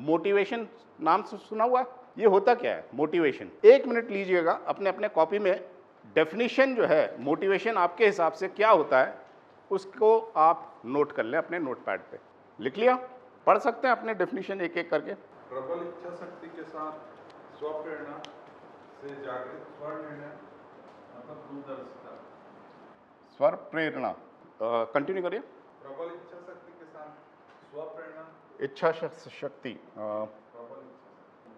Motivation नाम से सुना हुआ? ये होता क्या है मोटिवेशन? 1 मिनट लीजिएगा, अपने अपने कॉपी में डेफिनेशन जो है मोटिवेशन आपके हिसाब से क्या होता है उसको आप नोट कर लें अपने नोटपैड पे। लिख लिया? पढ़ सकते हैं अपने डेफिनेशन एक एक करके। प्रबल इच्छा शक्ति के साथ स्वप्रेरणा से जागृत स्वर निर्णय मतलब दूरदर्शिता। स्वर प्रेरणा, कंटिन्यू करिए। प्रबल इच्छा शक्ति के साथ स्वप्रेरणा, इच्छा शक्ति, प्रबल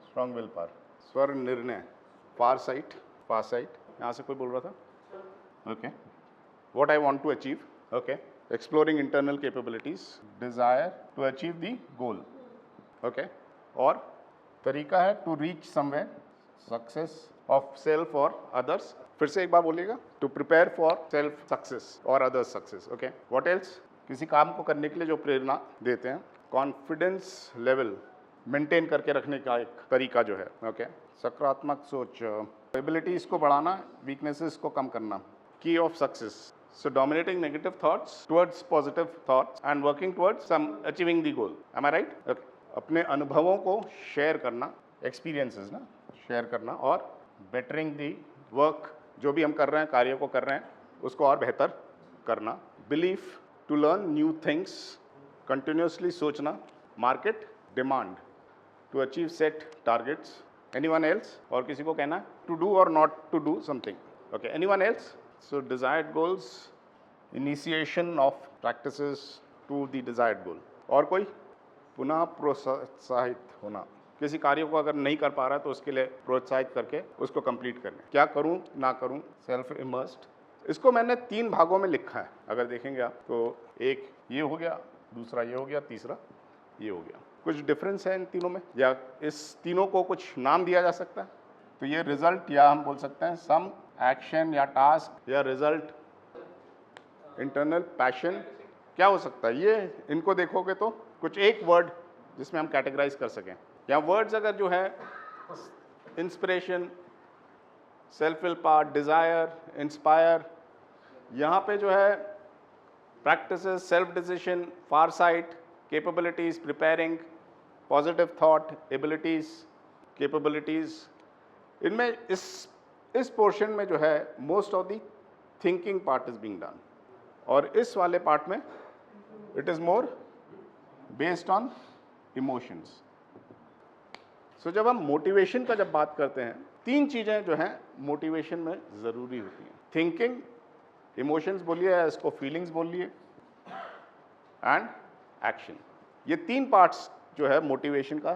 स्ट्रॉन्ग विल पावर, स्वर निर्णय, फार साइट, यहाँ से कोई बोल रहा था? Okay, what I want to achieve, okay, exploring internal capabilities, desire to achieve the goal, okay, और तरीका है to reach somewhere, success of self और अदर्स। फिर से एक बार बोलिएगा, to prepare for self success और others success, okay. What else? किसी काम को करने के लिए जो प्रेरणा देते हैं। कॉन्फिडेंस लेवल मेंटेन करके रखने का एक तरीका जो है, ओके। सकारात्मक सोच, एबिलिटीज को बढ़ाना, वीकनेसेस को कम करना। की of success, so dominating negative thoughts towards positive thoughts and working towards some achieving the goal, am I right? Okay. अपने अनुभवों को शेयर करना, एक्सपीरियंसेस ना शेयर करना, और बेटरिंग दी वर्क, जो भी हम कर रहे हैं, कार्य को कर रहे हैं, उसको और बेहतर करना। Belief to learn new things, continuously सोचना। Market demand to achieve set targets. Anyone else? और किसी को कहना टू डू और not to do something, okay. Anyone else? So desired goals, initiation of practices to the desired goal। और कोई? पुनः प्रोत्साहित होना, किसी कार्य को अगर नहीं कर पा रहा है तो उसके लिए प्रोत्साहित करके उसको कंप्लीट करना। क्या करूं ना करूं, सेल्फ इमर्स्ड। इसको मैंने 3 भागों में लिखा है, अगर देखेंगे आप तो एक ये हो गया, दूसरा ये हो गया, तीसरा ये हो गया। कुछ डिफरेंस है इन तीनों में, या इस तीनों को कुछ नाम दिया जा सकता है? तो ये रिजल्ट, या हम बोल सकते हैं सम एक्शन या टास्क, या रिजल्ट, इंटरनल पैशन, क्या हो सकता है ये? इनको देखोगे तो कुछ एक वर्ड जिसमें हम कैटेगराइज कर सकें, या वर्ड्स अगर जो है inspiration, self will power, desire, inspire, यहाँ पे जो है practices, self decision, far sight, capabilities, preparing, positive thought, abilities, capabilities, इनमें इस पोर्शन में जो है most of the thinking part is being done, और इस वाले पार्ट में it is more based on emotions. So जब हम मोटिवेशन का जब बात करते हैं, 3 चीजें जो हैं मोटिवेशन में जरूरी होती हैं। थिंकिंग, इमोशंस बोलिए या इसको फीलिंग्स बोलिए, एंड एक्शन। ये 3 पार्ट्स जो है मोटिवेशन का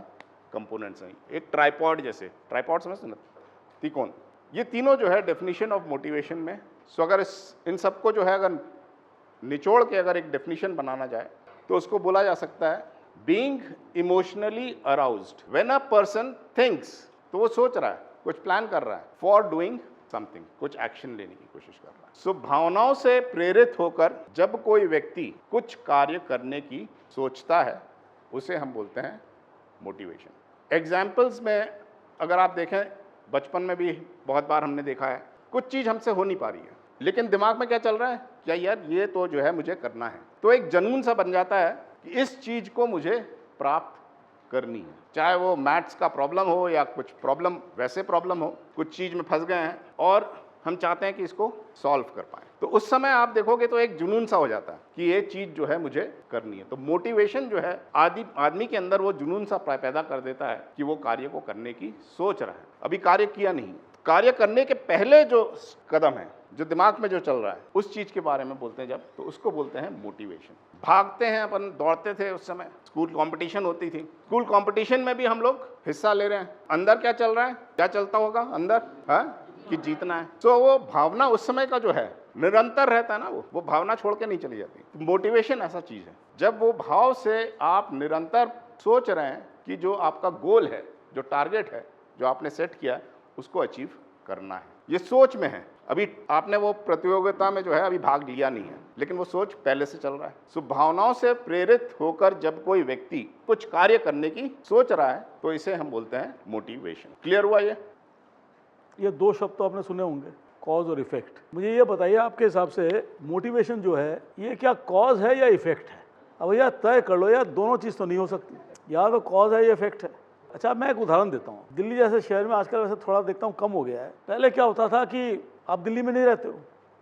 कंपोनेंट्स हैं। एक ट्राइपॉड जैसे, ट्राइपॉड समझते ना, त्रिकोण, ये तीनों जो है डेफिनेशन ऑफ मोटिवेशन में। सो अगर इन सबको जो है अगर निचोड़ के अगर एक डेफिनेशन बनाना जाए तो उसको बोला जा सकता है being emotionally aroused when a person thinks, तो वो सोच रहा है, कुछ प्लान कर रहा है, फॉर डूइंग समथिंग, कुछ एक्शन लेने की कोशिश कर रहा है। सो भावनाओं से प्रेरित होकर जब कोई व्यक्ति कुछ कार्य करने की सोचता है, उसे हम बोलते हैं मोटिवेशन। एग्जाम्पल्स में अगर आप देखें, बचपन में भी बहुत बार हमने देखा है, कुछ चीज़ हमसे हो नहीं पा रही है, लेकिन दिमाग में क्या चल रहा है, क्या यार ये तो जो है मुझे करना है, तो एक जुनून सा बन जाता है कि इस चीज़ को मुझे प्राप्त करनी है। चाहे वो मैथ्स का प्रॉब्लम हो या कुछ प्रॉब्लम, वैसे प्रॉब्लम हो, कुछ चीज़ में फंस गए हैं और हम चाहते हैं कि इसको सॉल्व कर पाएँ, तो उस समय आप देखोगे तो एक जुनून सा हो जाता है कि ये चीज़ जो है मुझे करनी है। तो मोटिवेशन जो है आदमी के अंदर वो जुनून सा पैदा कर देता है कि वो कार्य को करने की सोच रहा है, अभी कार्य किया नहीं, कार्य करने के पहले जो कदम है, जो दिमाग में जो चल रहा है, उस चीज़ के बारे में बोलते हैं जब, तो उसको बोलते हैं मोटिवेशन। भागते हैं अपन, दौड़ते थे उस समय, स्कूल कंपटीशन होती थी, स्कूल कंपटीशन में भी हम लोग हिस्सा ले रहे हैं, अंदर क्या चल रहा है, क्या चलता होगा अंदर, है कि जीतना है। तो वो भावना उस समय का जो है निरंतर रहता है ना, वो भावना छोड़ के नहीं चली जाती। मोटिवेशन ऐसा चीज़ है, जब वो भाव से आप निरंतर सोच रहे हैं कि जो आपका गोल है, जो टारगेट है, जो आपने सेट किया, उसको अचीव करना है, ये सोच में है। अभी आपने वो प्रतियोगिता में जो है अभी भाग लिया नहीं है, लेकिन वो सोच पहले से चल रहा है। सो भावनाओं से प्रेरित होकर जब कोई व्यक्ति कुछ कार्य करने की सोच रहा है, तो इसे हम बोलते हैं मोटिवेशन। क्लियर हुआ ये 2 शब्द तो आपने सुने होंगे, कॉज और इफेक्ट। मुझे ये बताइए, आपके हिसाब से मोटिवेशन जो है ये क्या कॉज है या इफेक्ट है? अब भैया तय कर लो यार, दोनों चीज़ तो नहीं हो सकती। या तो कॉज है या इफेक्ट है। अच्छा, मैं एक उदाहरण देता हूँ। दिल्ली जैसे शहर में आजकल वैसे थोड़ा देखता हूँ कम हो गया है। पहले क्या होता था कि आप दिल्ली में नहीं रहते हो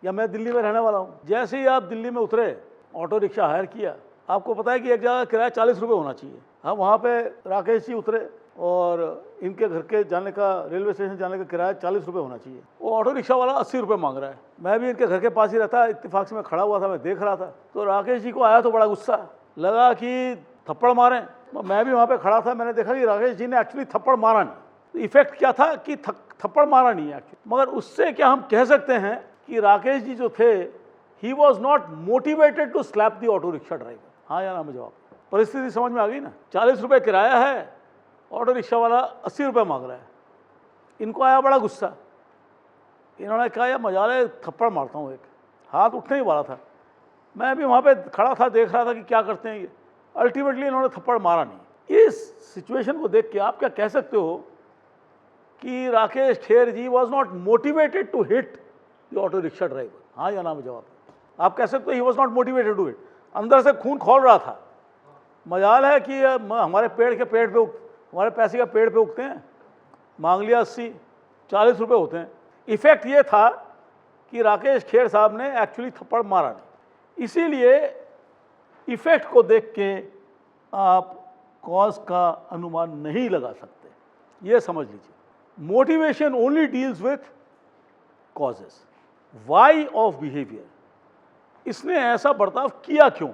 या मैं दिल्ली में रहने वाला हूँ, जैसे ही आप दिल्ली में उतरे, ऑटो रिक्शा हायर किया, आपको पता है कि एक जगह किराया 40 रुपये होना चाहिए। हम वहाँ पे राकेश जी उतरे और इनके घर के जाने का, रेलवे स्टेशन जाने का किराया 40 रुपये होना चाहिए। वो ऑटो रिक्शा वाला 80 रुपये मांग रहा है। मैं भी इनके घर के पास ही रहता, इत्तेफाक से मैं खड़ा हुआ था, मैं देख रहा था। तो राकेश जी को आया तो बड़ा गुस्सा, लगा कि थप्पड़ मारें। मैं भी वहाँ पे खड़ा था, मैंने देखा कि राकेश जी ने एक्चुअली थप्पड़ मारा नहीं। इफेक्ट क्या था कि थप्पड़ मारा नहीं है एक्चुअली। मगर उससे क्या हम कह सकते हैं कि राकेश जी जो थे, he was not motivated to slap the auto rickshaw driver. हाँ या ना में जवाब। परिस्थिति समझ में आ गई ना। 40 रुपये किराया है, ऑटो रिक्शा वाला 80 रुपये मांग रहा है। इनको आया बड़ा गुस्सा, इन्होंने कहा यार मजाल है, थप्पड़ मारता हूँ। एक हाथ उठने ही वाला था, मैं भी वहाँ पे खड़ा था, देख रहा था कि क्या करते हैं ये। अल्टीमेटली इन्होंने थप्पड़ मारा नहीं। इस सिचुएशन को देख के आप क्या कह सकते हो कि Rakesh Kher ji was not motivated to hit the auto rickshaw driver? हाँ या ना में जवाब। आप कह सकते हो he was not motivated to hit. अंदर से खून खोल रहा था। मजाल है कि हमारे हमारे पैसे का पेड़ पे उगते हैं। मांग लिया 80, 40 रुपये होते हैं। इफेक्ट ये था कि राकेश खेर साहब ने एक्चुअली थप्पड़ मारा नहीं। इसीलिए इफेक्ट को देख के आप कॉज का अनुमान नहीं लगा सकते, ये समझ लीजिए। Motivation only deals with causes. Why of behaviour, इसने ऐसा बर्ताव किया क्यों,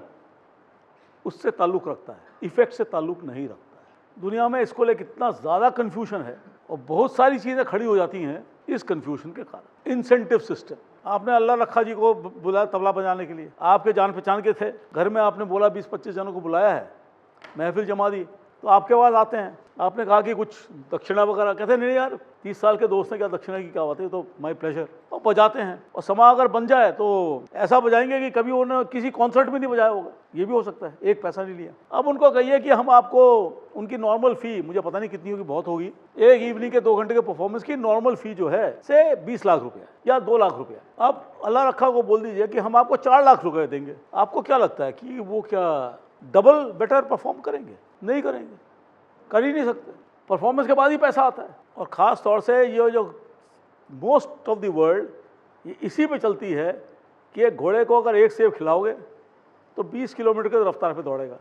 उससे ताल्लुक रखता है, इफेक्ट से ताल्लुक नहीं रखता है। दुनिया में इसको लेकर इतना ज़्यादा कन्फ्यूजन है और बहुत सारी चीज़ें खड़ी हो जाती हैं इस कन्फ्यूजन के कारण। इंसेंटिव सिस्टम, आपने अल्लाह रखा जी को बुलाया तबला बजाने के लिए, आपके जान पहचान के थे, घर में आपने बोला 20-25 जनों को बुलाया है, महफिल जमा दी, तो आपके पास आते हैं, आपने कहा कि कुछ दक्षिणा वगैरह, कहते नहीं यार 30 साल के दोस्त हैं, क्या दक्षिणा की क्या बात है, तो माय प्लेजर, और बजाते हैं। और समा अगर बन जाए तो ऐसा बजाएंगे कि कभी उन्होंने किसी कॉन्सर्ट में नहीं बजाया होगा, ये भी हो सकता है, एक पैसा नहीं लिया। अब उनको कहिए कि हम आपको उनकी नॉर्मल फ़ी, मुझे पता नहीं कितनी होगी, बहुत होगी, एक इवनिंग के 2 घंटे के परफॉर्मेंस की नॉर्मल फ़ी जो है से 20 लाख रुपया या 2 लाख रुपया। अब अल्लाह रखा को बोल दीजिए कि हम आपको 4 लाख रुपये देंगे, आपको क्या लगता है कि वो क्या डबल बेटर परफॉर्म करेंगे? नहीं करेंगे, कर ही नहीं सकते। परफॉर्मेंस के बाद ही पैसा आता है। और ख़ास तौर से ये जो मोस्ट ऑफ द वर्ल्ड ये इसी पे चलती है कि एक घोड़े को अगर एक सेब खिलाओगे तो 20 किलोमीटर की रफ्तार पे दौड़ेगा,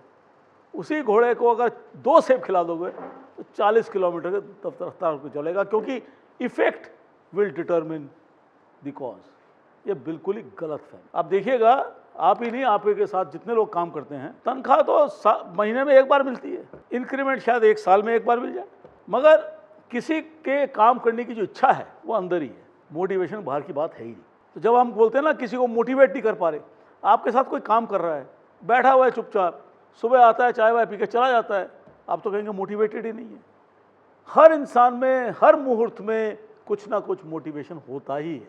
उसी घोड़े को अगर 2 सेब खिला दोगे तो 40 किलोमीटर की रफ्तार पे चलेगा, क्योंकि effect will determine the cause. ये बिल्कुल ही गलत है। आप देखिएगा, आप ही नहीं, आप के साथ जितने लोग काम करते हैं, तनख्वाह तो महीने में एक बार मिलती है, इंक्रीमेंट शायद 1 साल में एक बार मिल जाए, मगर किसी के काम करने की जो इच्छा है वो अंदर ही है। मोटिवेशन बाहर की बात है ही नहीं। तो जब हम बोलते हैं ना किसी को मोटिवेट नहीं कर पा रहे, आपके साथ कोई काम कर रहा है, बैठा हुआ है चुपचाप, सुबह आता है चाय वाय पी के चला जाता है, आप तो कहेंगे मोटिवेटेड ही नहीं है। हर इंसान में हर मुहूर्त में कुछ ना कुछ मोटिवेशन होता ही है,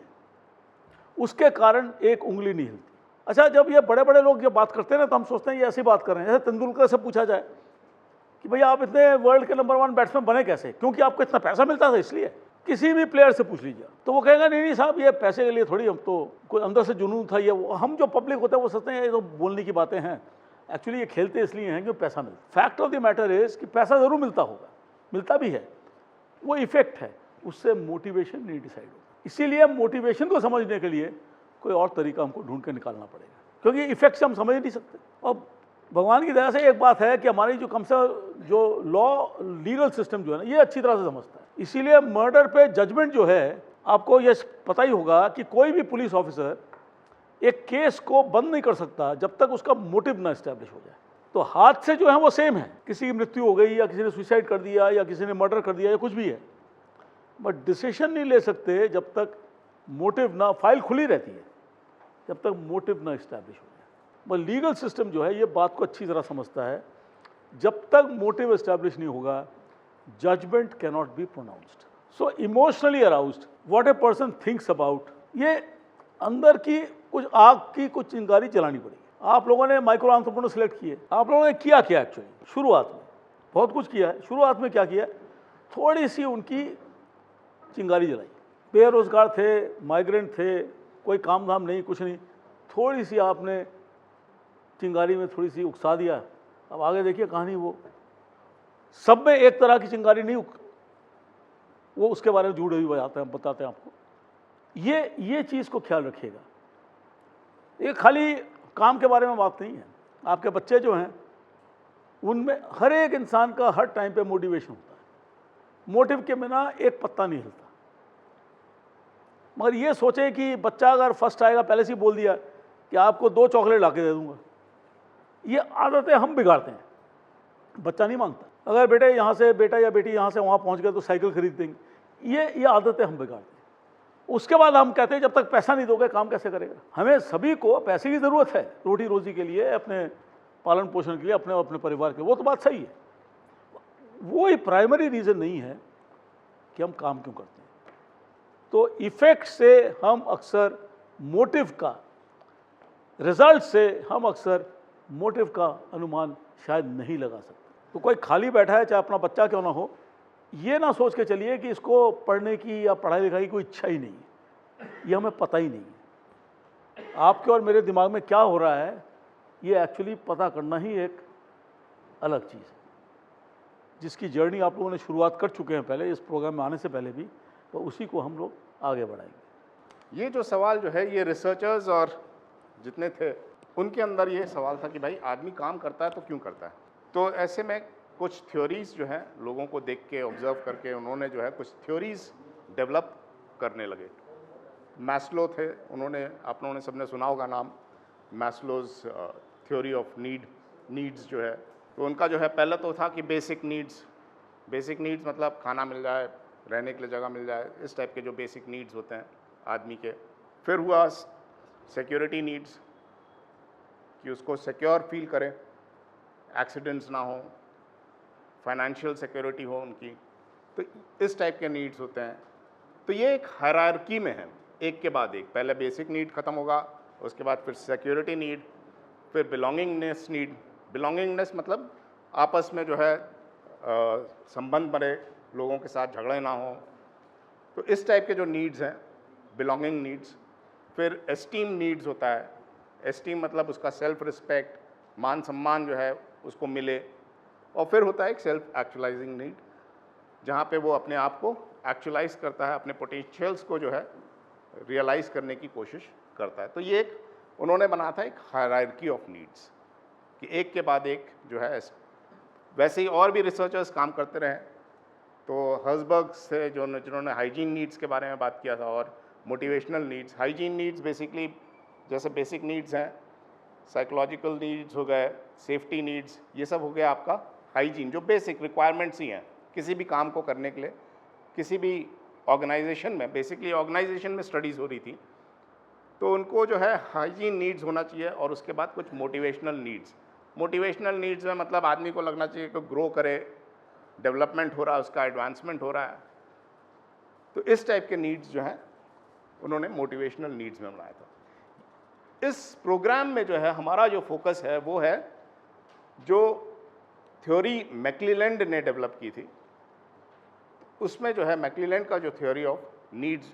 उसके कारण एक उंगली नहीं हिलती। अच्छा, जब ये बड़े बड़े लोग जब बात करते हैं ना तो हम सोचते हैं ये ऐसी बात कर रहे हैं। जैसे तेंदुलकर से पूछा जाए कि भैया आप इतने वर्ल्ड के नंबर 1 बैट्समैन बने कैसे? क्योंकि आपको इतना पैसा मिलता था इसलिए। किसी भी प्लेयर से पूछ लीजिए तो वो कहेगा नहीं साहब, ये पैसे के लिए थोड़ी, हम तो कोई अंदर से जुनून था। ये हम जो पब्लिक होते हैं वो सोचते हैं ये तो बोलने की बातें हैं, एक्चुअली ये खेलते इसलिए हैं कि पैसा मिलता। Fact of the matter is कि पैसा ज़रूर मिलता होगा, मिलता भी है, वो इफेक्ट है, उससे मोटिवेशन नहीं डिसाइड होगा। इसीलिए मोटिवेशन को समझने के लिए कोई और तरीका हमको ढूंढ के निकालना पड़ेगा, क्योंकि इफेक्ट से हम समझ नहीं सकते। और भगवान की दया से एक बात है कि हमारी जो कम से जो लॉ लीगल सिस्टम जो है ना, ये अच्छी तरह से समझता है। इसीलिए मर्डर पे जजमेंट जो है, आपको ये पता ही होगा कि कोई भी पुलिस ऑफिसर एक केस को बंद नहीं कर सकता जब तक उसका मोटिव ना इस्टेब्लिश हो जाए। तो हादसे जो है वो सेम है, किसी की मृत्यु हो गई या किसी ने सुसाइड कर दिया या किसी ने मर्डर कर दिया या कुछ भी है, बट डिसीजन नहीं ले सकते जब तक मोटिव ना, फाइल खुली रहती है जब तक मोटिव ना इस्टेब्लिश हो जाए। बट लीगल सिस्टम जो है ये बात को अच्छी तरह समझता है, जब तक मोटिव इस्टेब्लिश नहीं होगा judgement can not be pronounced. So emotionally aroused what a person thinks about, ये अंदर की कुछ आग की कुछ चिंगारी जलानी पड़ेगी। आप लोगों ने माइक्रो एंटरप्रेन्योर सिलेक्ट किए, आप लोगों ने किया क्या? एक्चुअली शुरुआत में बहुत कुछ किया है। शुरुआत में क्या किया? थोड़ी सी उनकी चिंगारी जलाई। बेरोजगार थे, माइग्रेंट थे, कोई काम धाम नहीं, कुछ नहीं, थोड़ी सी आपने चिंगारी में थोड़ी सी उकसा दिया। अब आगे देखिए कहानी, वो सब में एक तरह की चिंगारी नहीं वो उसके बारे में जुड़े हुए बताते हैं आपको। ये चीज़ को ख्याल रखिएगा। ये खाली काम के बारे में बात नहीं है। आपके बच्चे जो हैं उनमें हर एक इंसान का हर टाइम पे मोटिवेशन होता है। मोटिव के बिना एक पत्ता नहीं हिलता। मगर ये सोचे कि बच्चा अगर फर्स्ट आएगा, पहले से ही बोल दिया कि आपको 2 चॉकलेट ला के दे दूंगा, ये आदतें हम बिगाड़ते हैं। बच्चा नहीं मांगता। अगर बेटा या बेटी यहाँ से वहाँ पहुँच गए तो साइकिल खरीद देंगे। ये आदतें हम बिगाड़ते हैं। उसके बाद हम कहते हैं जब तक पैसा नहीं दोगे काम कैसे करेगा। हमें सभी को पैसे की ज़रूरत है रोटी रोजी के लिए, अपने पालन पोषण के लिए, अपने परिवार के। वो तो बात सही है। वो ही प्राइमरी रीज़न नहीं है कि हम काम क्यों करते हैं। तो इफेक्ट से हम अक्सर मोटिव का, रिजल्ट से हम अक्सर मोटिव का अनुमान शायद नहीं लगा सकते। तो कोई खाली बैठा है, चाहे अपना बच्चा क्यों ना हो, ये ना सोच के चलिए कि इसको पढ़ने की या पढ़ाई लिखाई की कोई इच्छा ही नहीं है। ये हमें पता ही नहीं है। आपके और मेरे दिमाग में क्या हो रहा है ये एक्चुअली पता करना ही एक अलग चीज़ है, जिसकी जर्नी आप लोगों ने शुरुआत कर चुके हैं पहले, इस प्रोग्राम में आने से पहले भी। तो उसी को हम लोग आगे बढ़ाएंगे। ये जो सवाल जो है ये रिसर्चर्स और जितने थे उनके अंदर ये सवाल था कि भाई आदमी काम करता है तो क्यों करता है। तो ऐसे में कुछ थ्योरीज जो है लोगों को देख के ऑब्जर्व करके उन्होंने जो है कुछ थ्योरीज डेवलप करने लगे। मैस्लो थे, आप लोगों ने सबने सुना होगा नाम, मैस्लोज थ्योरी ऑफ नीड्स जो है। तो उनका जो है पहला तो था कि बेसिक नीड्स मतलब खाना मिल जाए, रहने के लिए जगह मिल जाए, इस टाइप के जो बेसिक नीड्स होते हैं आदमी के। फिर हुआ सिक्योरिटी नीड्स, कि उसको सिक्योर फील करे, एक्सीडेंट्स ना हो, फाइनेंशियल सिक्योरिटी हो उनकी। तो इस टाइप के नीड्स होते हैं। तो ये एक हायरार्की में है, एक के बाद एक। पहले बेसिक नीड ख़त्म होगा, उसके बाद फिर सिक्योरिटी नीड, फिर बिलोंगिंगनेस नीड। बिलोंगिंगनेस मतलब आपस में जो है संबंध बने, लोगों के साथ झगड़े ना हो। तो इस टाइप के जो नीड्स हैं बिलोंगिंग नीड्स। फिर एस्टीम नीड्स होता है। एस्टीम मतलब उसका सेल्फ रिस्पेक्ट, मान सम्मान जो है उसको मिले। और फिर होता है एक सेल्फ एक्चुअलाइजिंग नीड, जहाँ पे वो अपने आप को एक्चुअलाइज करता है, अपने पोटेंशियल्स को जो है रियलाइज करने की कोशिश करता है। तो ये एक उन्होंने बना था एक हायरार्की ऑफ नीड्स, कि एक के बाद एक जो है। वैसे ही और भी रिसर्चर्स काम करते रहे। तो हर्सबर्ग से जिन्होंने हाइजीन नीड्स के बारे में बात किया था, और motivational needs. Hygiene needs basically जैसे बेसिक नीड्स हैं, साइकोलॉजिकल नीड्स हो गए, सेफ्टी नीड्स, ये सब हो गया आपका हाइजीन, जो बेसिक रिक्वायरमेंट्स ही हैं किसी भी काम को करने के लिए। किसी भी ऑर्गेनाइजेशन में, बेसिकली ऑर्गेनाइजेशन में स्टडीज़ हो रही थी, तो उनको जो है हाइजीन नीड्स होना चाहिए। और उसके बाद कुछ मोटिवेशनल नीड्स में मतलब आदमी को लगना चाहिए कि ग्रो करे, डेवलपमेंट हो रहा है, उसका एडवांसमेंट हो रहा है। तो इस टाइप के नीड्स जो हैं उन्होंने मोटिवेशनल नीड्स में बनाया था। इस प्रोग्राम में जो है हमारा जो फोकस है वो है जो थ्योरी मैक्लीलैंड ने डेवलप की थी। उसमें जो है मैक्लीलैंड का जो थ्योरी ऑफ नीड्स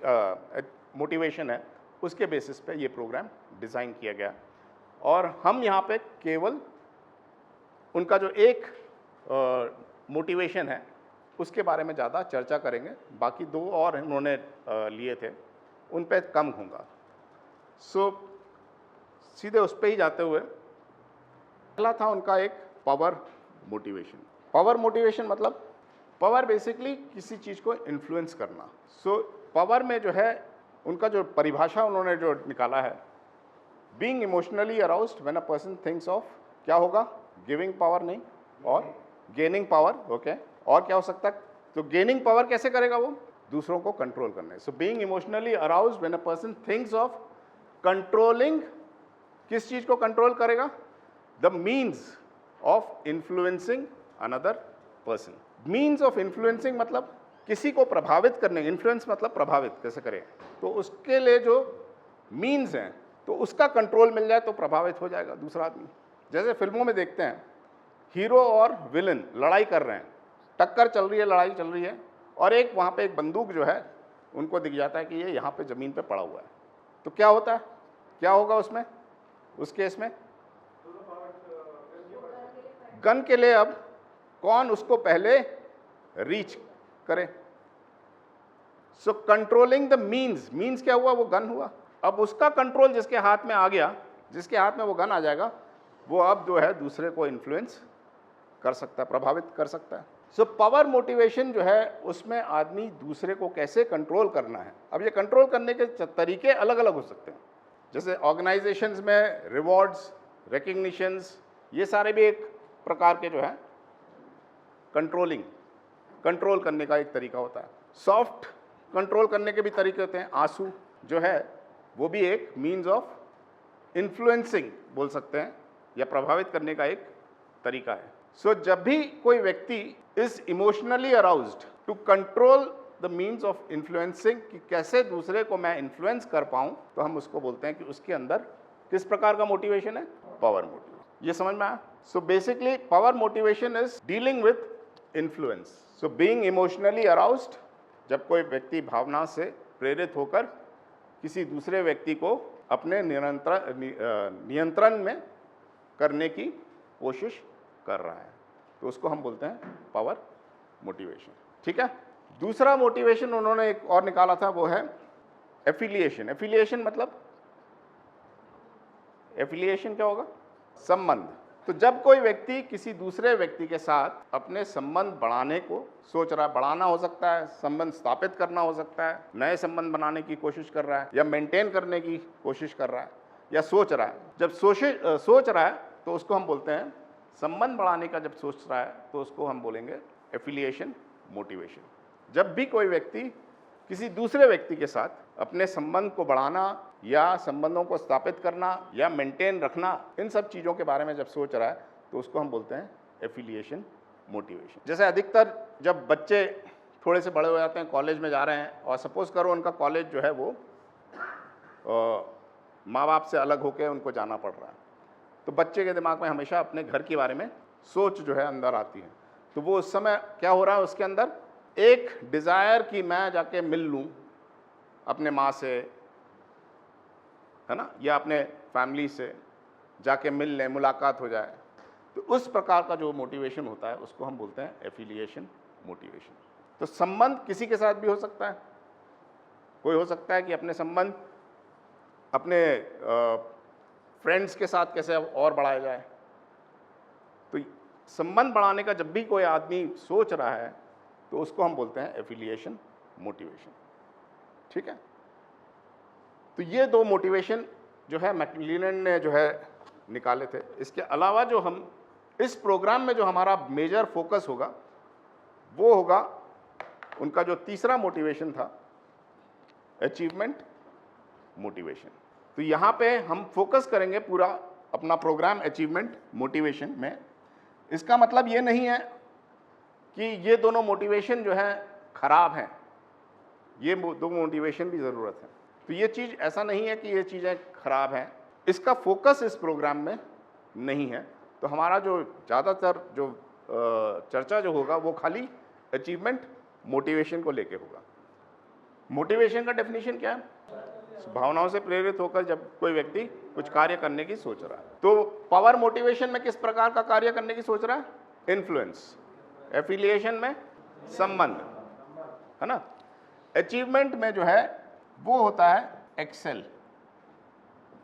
मोटिवेशन है, उसके बेसिस पे ये प्रोग्राम डिज़ाइन किया गया। और हम यहाँ पे केवल उनका जो एक मोटिवेशन है उसके बारे में ज़्यादा चर्चा करेंगे। बाकी 2 और उन्होंने लिए थे, उन पे कम होगा। सीधे उस पे ही जाते हुए, पहला था उनका एक पावर मोटिवेशन मतलब पावर बेसिकली किसी चीज़ को इन्फ्लुएंस करना। पावर में जो है उनका जो परिभाषा उन्होंने जो निकाला है, being emotionally aroused when a person thinks of, क्या होगा, गिविंग पावर नहीं, और गेनिंग पावर। ओके, और क्या हो सकता है? तो गेनिंग पावर कैसे करेगा वो? दूसरों को कंट्रोल करने। So being emotionally aroused when a person thinks of controlling, किस चीज़ को कंट्रोल करेगा? The means of influencing another person. Means of influencing मतलब किसी को प्रभावित करने, इन्फ्लुएंस मतलब प्रभावित कैसे करें, तो उसके लिए जो मीन्स हैं तो उसका कंट्रोल मिल जाए तो प्रभावित हो जाएगा दूसरा आदमी। जैसे फिल्मों में देखते हैं, हीरो और विलन लड़ाई कर रहे हैं, टक्कर चल रही है, लड़ाई चल रही है, और एक वहाँ पे एक बंदूक जो है उनको दिख जाता है कि ये यहाँ पे ज़मीन पे पड़ा हुआ है। तो क्या होता है, क्या होगा उसमें, उस केस में गन के लिए अब कौन उसको पहले रीच करे। सो कंट्रोलिंग द मीन्स क्या हुआ, वो गन हुआ। अब उसका कंट्रोल जिसके हाथ में आ गया, जिसके हाथ में वो गन आ जाएगा, वो अब जो है दूसरे को इन्फ्लुएंस कर सकता है, प्रभावित कर सकता है। सो पावर मोटिवेशन जो है उसमें आदमी दूसरे को कैसे कंट्रोल करना है। अब ये कंट्रोल करने के तरीके अलग अलग हो सकते हैं। जैसे ऑर्गेनाइजेशंस में रिवॉर्ड्स, रिकग्निशंस, ये सारे भी एक प्रकार के जो है कंट्रोल करने का एक तरीका होता है। सॉफ्ट कंट्रोल करने के भी तरीके होते हैं। आंसू जो है वो भी एक मीन्स ऑफ इन्फ्लुएंसिंग बोल सकते हैं, या प्रभावित करने का एक तरीका है। सो जब भी कोई व्यक्ति is emotionally aroused to control the means of influencing, कि कैसे दूसरे को मैं इन्फ्लुएंस कर पाऊं, तो हम उसको बोलते हैं कि उसके अंदर किस प्रकार का मोटिवेशन है, पावर मोटिवेशन। ये समझ में आया। So basically power motivation is dealing with influence. So being emotionally aroused, जब कोई व्यक्ति भावना से प्रेरित होकर किसी दूसरे व्यक्ति को अपने नियंत्रण में करने की कोशिश कर रहा है, तो उसको हम बोलते हैं पावर मोटिवेशन। ठीक है। दूसरा मोटिवेशन उन्होंने एक और निकाला था, वो है एफिलिएशन। एफिलिएशन मतलब, एफिलिएशन क्या होगा, संबंध। तो जब कोई व्यक्ति किसी दूसरे व्यक्ति के साथ अपने संबंध बढ़ाने को सोच रहा है, बढ़ाना हो सकता है, संबंध स्थापित करना हो सकता है, नए संबंध बनाने की कोशिश कर रहा है, या मेंटेन करने की कोशिश कर रहा है, या सोच रहा है। जब सोच रहा है तो उसको हम बोलते हैं, संबंध बढ़ाने का जब सोच रहा है तो उसको हम बोलेंगे एफिलिएशन मोटिवेशन। जब भी कोई व्यक्ति किसी दूसरे व्यक्ति के साथ अपने संबंध को बढ़ाना या संबंधों को स्थापित करना या मेंटेन रखना, इन सब चीज़ों के बारे में जब सोच रहा है तो उसको हम बोलते हैं एफिलिएशन मोटिवेशन। जैसे अधिकतर जब बच्चे थोड़े से बड़े हो जाते हैं, कॉलेज में जा रहे हैं, और सपोज करो उनका कॉलेज जो है वो माँ बाप से अलग होकर उनको जाना पड़ रहा है, तो बच्चे के दिमाग में हमेशा अपने घर के बारे में सोच जो है अंदर आती है। तो वो उस समय क्या हो रहा है, उसके अंदर एक डिज़ायर कि मैं जाके मिल लूँ अपने माँ से, है ना, या अपने फैमिली से जाके मिल लें, मुलाकात हो जाए। तो उस प्रकार का जो मोटिवेशन होता है उसको हम बोलते हैं एफिलिएशन मोटिवेशन। तो संबंध किसी के साथ भी हो सकता है। कोई हो सकता है कि अपने संबंध अपने फ्रेंड्स के साथ कैसे और बढ़ाया जाए। तो संबंध बढ़ाने का जब भी कोई आदमी सोच रहा है तो उसको हम बोलते हैं एफिलिएशन मोटिवेशन। ठीक है। तो ये दो मोटिवेशन जो है मैक्लिनन ने जो है निकाले थे। इसके अलावा जो हम इस प्रोग्राम में जो हमारा मेजर फोकस होगा वो होगा उनका जो तीसरा मोटिवेशन था, अचीवमेंट मोटिवेशन। तो यहाँ पे हम फोकस करेंगे पूरा अपना प्रोग्राम अचीवमेंट मोटिवेशन में। इसका मतलब ये नहीं है कि ये दोनों मोटिवेशन जो है खराब हैं, ये दो मोटिवेशन भी ज़रूरत है। तो ये चीज़ ऐसा नहीं है कि ये चीज़ें खराब हैं, इसका फोकस इस प्रोग्राम में नहीं है। तो हमारा जो ज़्यादातर जो चर्चा जो होगा वो खाली अचीवमेंट मोटिवेशन को लेके होगा। मोटिवेशन का डेफिनेशन क्या है? भावनाओं से प्रेरित होकर जब कोई व्यक्ति कुछ कार्य करने की सोच रहा है। तो पावर मोटिवेशन में किस प्रकार का कार्य करने की सोच रहा है? इन्फ्लुएंस। एफिलिएशन में संबंध, है ना। अचीवमेंट में जो है वो होता है एक्सेल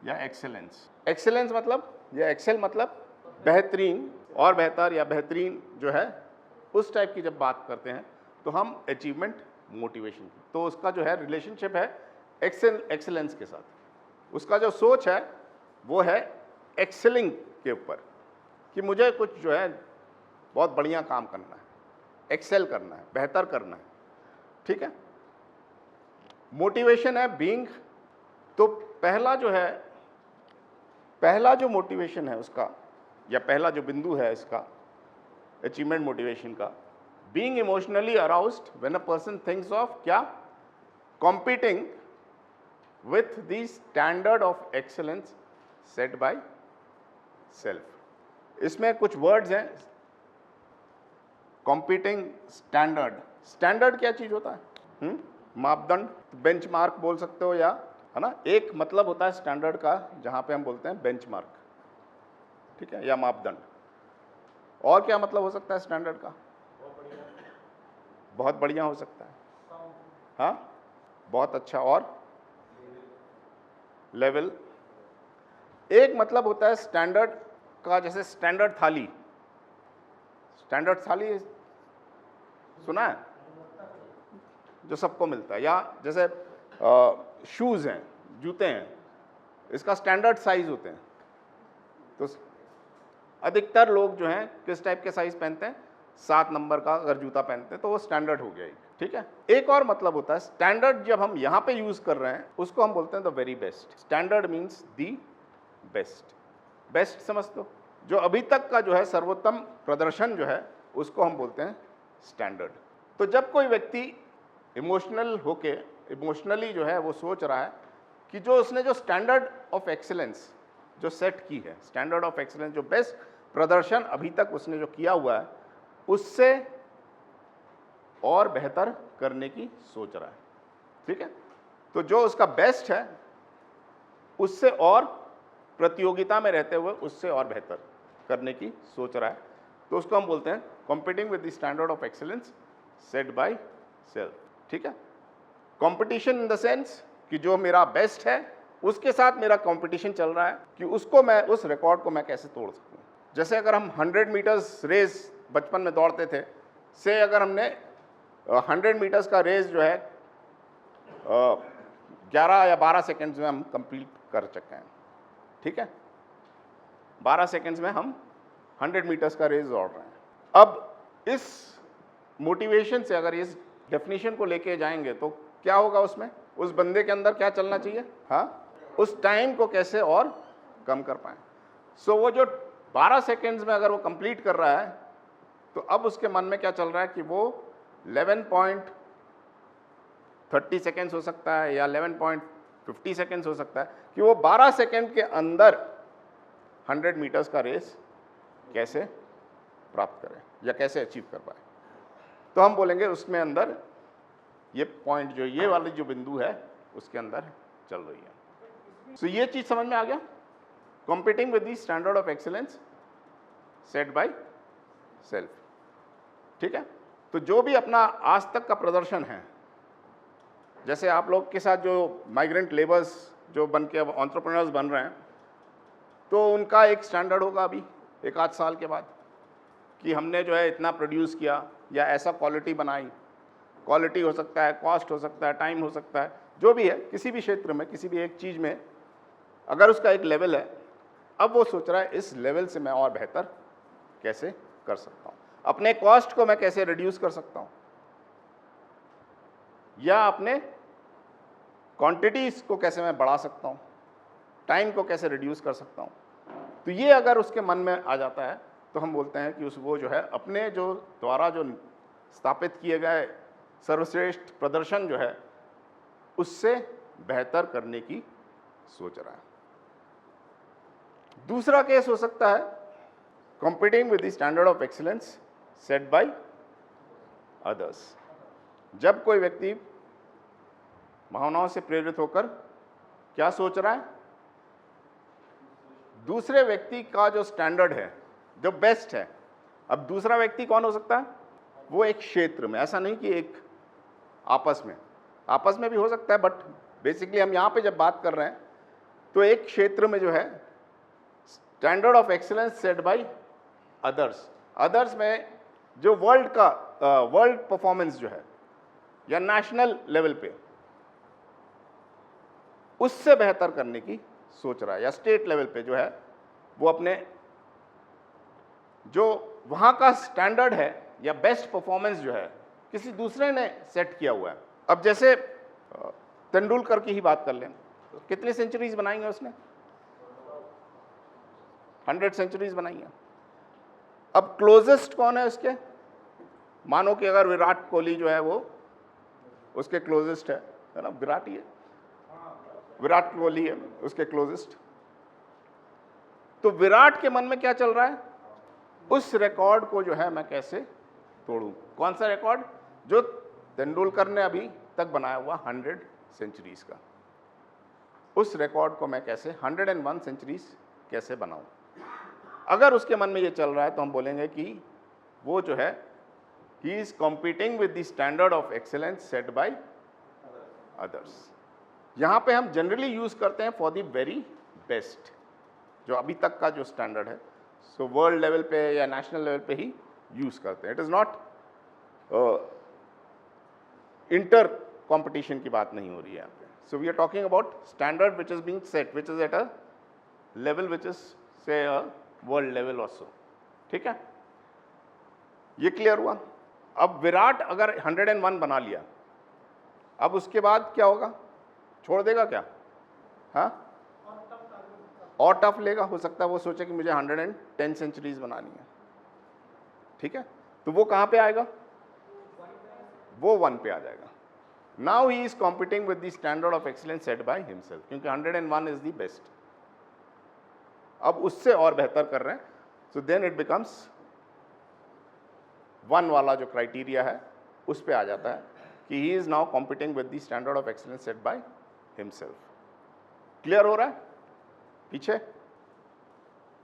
या एक्सेलेंस। एक्सेलेंस मतलब या एक्सेल मतलब बेहतरीन और बेहतर या बेहतरीन जो है, उस टाइप की जब बात करते हैं तो हम अचीवमेंट मोटिवेशन की, तो उसका जो है रिलेशनशिप है एक्सेलेंस के साथ। उसका जो सोच है वो है एक्सेलिंग के ऊपर, कि मुझे कुछ जो है बहुत बढ़िया काम करना है, एक्सेल करना है, बेहतर करना है। ठीक है। मोटिवेशन है बीइंग। तो पहला जो मोटिवेशन है उसका, या पहला जो बिंदु है इसका अचीवमेंट मोटिवेशन का, being emotionally aroused when a person thinks of क्या, competing with the standard of excellence set by self. इसमें कुछ वर्ड्स हैं, कॉम्पीटिंग, स्टैंडर्ड। स्टैंडर्ड क्या चीज होता है? मापदंड, बेंचमार्क बोल सकते हो, या है ना, एक मतलब होता है स्टैंडर्ड का जहां पे हम बोलते हैं बेंचमार्क, ठीक है, या मापदंड। और क्या मतलब हो सकता है स्टैंडर्ड का? बहुत बढ़िया हो सकता है, हाँ, बहुत अच्छा, और लेवल। एक मतलब होता है स्टैंडर्ड का, जैसे स्टैंडर्ड थाली, स्टैंडर्ड थाली सुना है, जो सबको मिलता है, या जैसे शूज़ हैं, जूते हैं, इसका स्टैंडर्ड साइज होते हैं। तो अधिकतर लोग जो हैं किस टाइप के साइज पहनते हैं? 7 नंबर का अगर जूता पहनते हैं तो वो स्टैंडर्ड हो गया, ठीक है। एक और मतलब होता है स्टैंडर्ड, जब हम यहाँ पे यूज कर रहे हैं उसको हम बोलते हैं the very best. Standard means the best. Best समझ दो, जो अभी तक का जो है सर्वोत्तम प्रदर्शन जो है उसको हम बोलते हैं स्टैंडर्ड। तो जब कोई व्यक्ति इमोशनल होके, इमोशनली जो है वो सोच रहा है कि जो उसने जो स्टैंडर्ड ऑफ एक्सीलेंस जो सेट की है, स्टैंडर्ड ऑफ एक्सीलेंस, जो बेस्ट प्रदर्शन अभी तक उसने जो किया हुआ है उससे और बेहतर करने की सोच रहा है, ठीक है। तो जो उसका बेस्ट है उससे और प्रतियोगिता में रहते हुए उससे और बेहतर करने की सोच रहा है, तो उसको हम बोलते हैं competing with the standard of excellence set by self, ठीक है। कंपटीशन इन द सेंस कि जो मेरा बेस्ट है उसके साथ मेरा कंपटीशन चल रहा है कि उसको मैं, उस रिकॉर्ड को मैं कैसे तोड़ सकूं। जैसे अगर हम 100 मीटर्स रेस बचपन में दौड़ते थे, से अगर हमने 100 मीटर्स का रेस जो है 11 या 12 सेकेंड्स में हम कंप्लीट कर चुके हैं, ठीक है। 12 सेकेंड्स में हम 100 मीटर्स का रेस दौड़ रहे हैं। अब इस मोटिवेशन से अगर इस डेफिनेशन को लेके जाएंगे तो क्या होगा उसमें, उस बंदे के अंदर क्या चलना चाहिए, हाँ, उस टाइम को कैसे और कम कर पाए। सो वो जो 12 सेकेंड्स में अगर वो कंप्लीट कर रहा है तो अब उसके मन में क्या चल रहा है कि वो 11.30 सेकेंड्स हो सकता है या 11.50 सेकेंड्स हो सकता है, कि वो 12 सेकेंड के अंदर 100 मीटर्स का रेस कैसे प्राप्त करे या कैसे अचीव कर पाए। तो हम बोलेंगे उसमें अंदर ये पॉइंट, जो ये वाली जो बिंदु है उसके अंदर चल रही है। सो ये चीज समझ में आ गया, competing with the standard of excellence set by self, ठीक है। तो जो भी अपना आज तक का प्रदर्शन है, जैसे आप लोग के साथ जो माइग्रेंट लेबर्स जो बन के अब एंटरप्रेन्योर्स बन रहे हैं, तो उनका एक स्टैंडर्ड होगा अभी 1 आध साल के बाद कि हमने जो है इतना प्रोड्यूस किया या ऐसा क्वालिटी बनाई। क्वालिटी हो सकता है, कॉस्ट हो सकता है, टाइम हो सकता है, जो भी है, किसी भी क्षेत्र में, किसी भी एक चीज़ में अगर उसका एक लेवल है, अब वो सोच रहा है इस लेवल से मैं और बेहतर कैसे कर सकता हूँ, अपने कॉस्ट को मैं कैसे रिड्यूस कर सकता हूँ, या अपने क्वांटिटीज को कैसे मैं बढ़ा सकता हूँ, टाइम को कैसे रिड्यूस कर सकता हूँ। तो ये अगर उसके मन में आ जाता है तो हम बोलते हैं कि वो जो है अपने जो द्वारा जो स्थापित किए गए सर्वश्रेष्ठ प्रदर्शन जो है उससे बेहतर करने की सोच रहा है। दूसरा केस हो सकता है competing with the standard of excellence set by others. जब कोई व्यक्ति भावनाओं से प्रेरित होकर क्या सोच रहा है, दूसरे व्यक्ति का जो स्टैंडर्ड है, जो बेस्ट है। अब दूसरा व्यक्ति कौन हो सकता है, वो एक क्षेत्र में, ऐसा नहीं कि एक आपस में भी हो सकता है, बट बेसिकली हम यहाँ पे जब बात कर रहे हैं तो एक क्षेत्र में जो है standard of excellence set by others. Others में जो वर्ल्ड परफॉर्मेंस जो है या नेशनल लेवल पे उससे बेहतर करने की सोच रहा है, या स्टेट लेवल पे जो है वो अपने जो वहाँ का स्टैंडर्ड है या बेस्ट परफॉर्मेंस जो है किसी दूसरे ने सेट किया हुआ है। अब जैसे तेंदुलकर की ही बात कर लें, कितनी सेंचुरीज बनाई हैं उसने, 100 सेंचुरीज बनाई हैं। अब क्लोजेस्ट कौन है उसके, मानो कि अगर विराट कोहली जो है वो उसके क्लोजेस्ट है ना, विराट ही है, विराट कोहली है उसके क्लोजेस्ट। तो विराट के मन में क्या चल रहा है, उस रिकॉर्ड को जो है मैं कैसे तोड़ूं। कौन सा रिकॉर्ड, जो तेंदुलकर ने अभी तक बनाया हुआ 100 सेंचुरीज का, उस रिकॉर्ड को मैं कैसे 101 सेंचुरीज कैसे बनाऊं। अगर उसके मन में ये चल रहा है तो हम बोलेंगे कि वो जो है he is competing with the standard of excellence set by others. यहां पे हम जनरली यूज करते हैं फॉर द वेरी बेस्ट, जो अभी तक का जो स्टैंडर्ड है, सो वर्ल्ड लेवल पे या नेशनल लेवल पे ही यूज करते हैं। It is not inter competition की बात नहीं हो रही है यहाँ पे। So we are talking about standard which is being set, which is at a level which is say a world level also. ठीक है, ये क्लियर हुआ। अब विराट अगर 101 बना लिया, अब उसके बाद क्या होगा? छोड़ देगा क्या? हाँ, और टफ लेगा। हो सकता है वो सोचे कि मुझे 110 सेंचुरीज बनानी है। ठीक है, तो वो कहां पे आएगा? वो 1 पे आ जाएगा। Now he is competing with the standard of excellence set by himself, क्योंकि 101 इज द बेस्ट। अब उससे और बेहतर कर रहे हैं, सो देन इट बिकम्स 1 वाला जो क्राइटेरिया है उस पे आ जाता है कि he is now competing with the standard of excellence set by himself. Clear हो रहा है पीछे?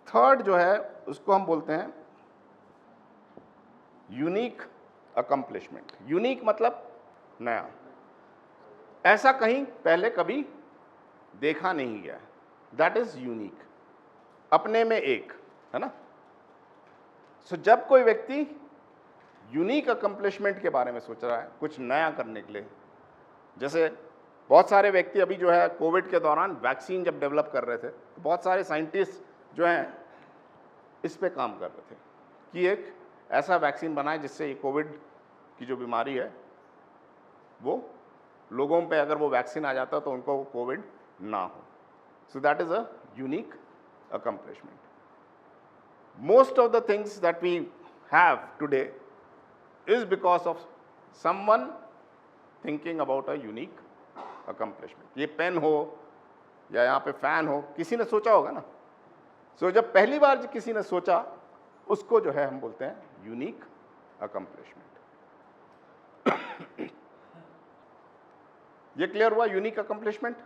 थर्ड जो है उसको हम बोलते हैं यूनिक अकम्प्लिशमेंट। यूनिक मतलब नया, ऐसा कहीं पहले कभी देखा नहीं गया है, दैट इज यूनिक, अपने में एक, है ना। सो जब कोई व्यक्ति यूनिक अकम्प्लिशमेंट के बारे में सोच रहा है, कुछ नया करने के लिए, जैसे बहुत सारे व्यक्ति अभी जो है कोविड के दौरान वैक्सीन जब डेवलप कर रहे थे, तो बहुत सारे साइंटिस्ट जो हैं इस पे काम कर रहे थे कि एक ऐसा वैक्सीन बनाए जिससे ये कोविड की जो बीमारी है वो लोगों पे अगर वो वैक्सीन आ जाता तो उनको कोविड ना हो। So that is a unique accomplishment. Most of the things that we have today is because of someone thinking about a unique accomplishment। ये पेन हो या यहाँ पे फैन हो, किसी ने सोचा होगा ना। सो जब पहली बार किसी ने सोचा, उसको जो है हम बोलते हैं यूनिक अकम्प्लिशमेंट। ये क्लियर हुआ यूनिक अकम्प्लिशमेंट।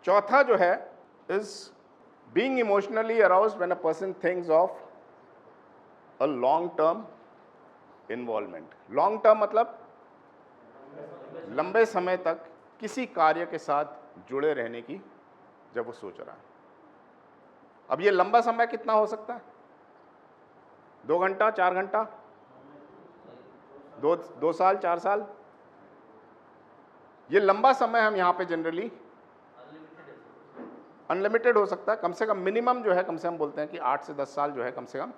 चौथा जो है is being emotionally aroused when a person thinks of a long term involvement. Long term मतलब लंबे समय तक किसी कार्य के साथ जुड़े रहने की जब वो सोच रहा है। अब ये लंबा समय कितना हो सकता है? 2 घंटा, 4 घंटा, 2 साल, 4 साल। ये लंबा समय हम यहाँ पे जनरली अनलिमिटेड हो सकता है। कम से कम मिनिमम जो है, कम से कम बोलते हैं कि 8 से 10 साल जो है कम से कम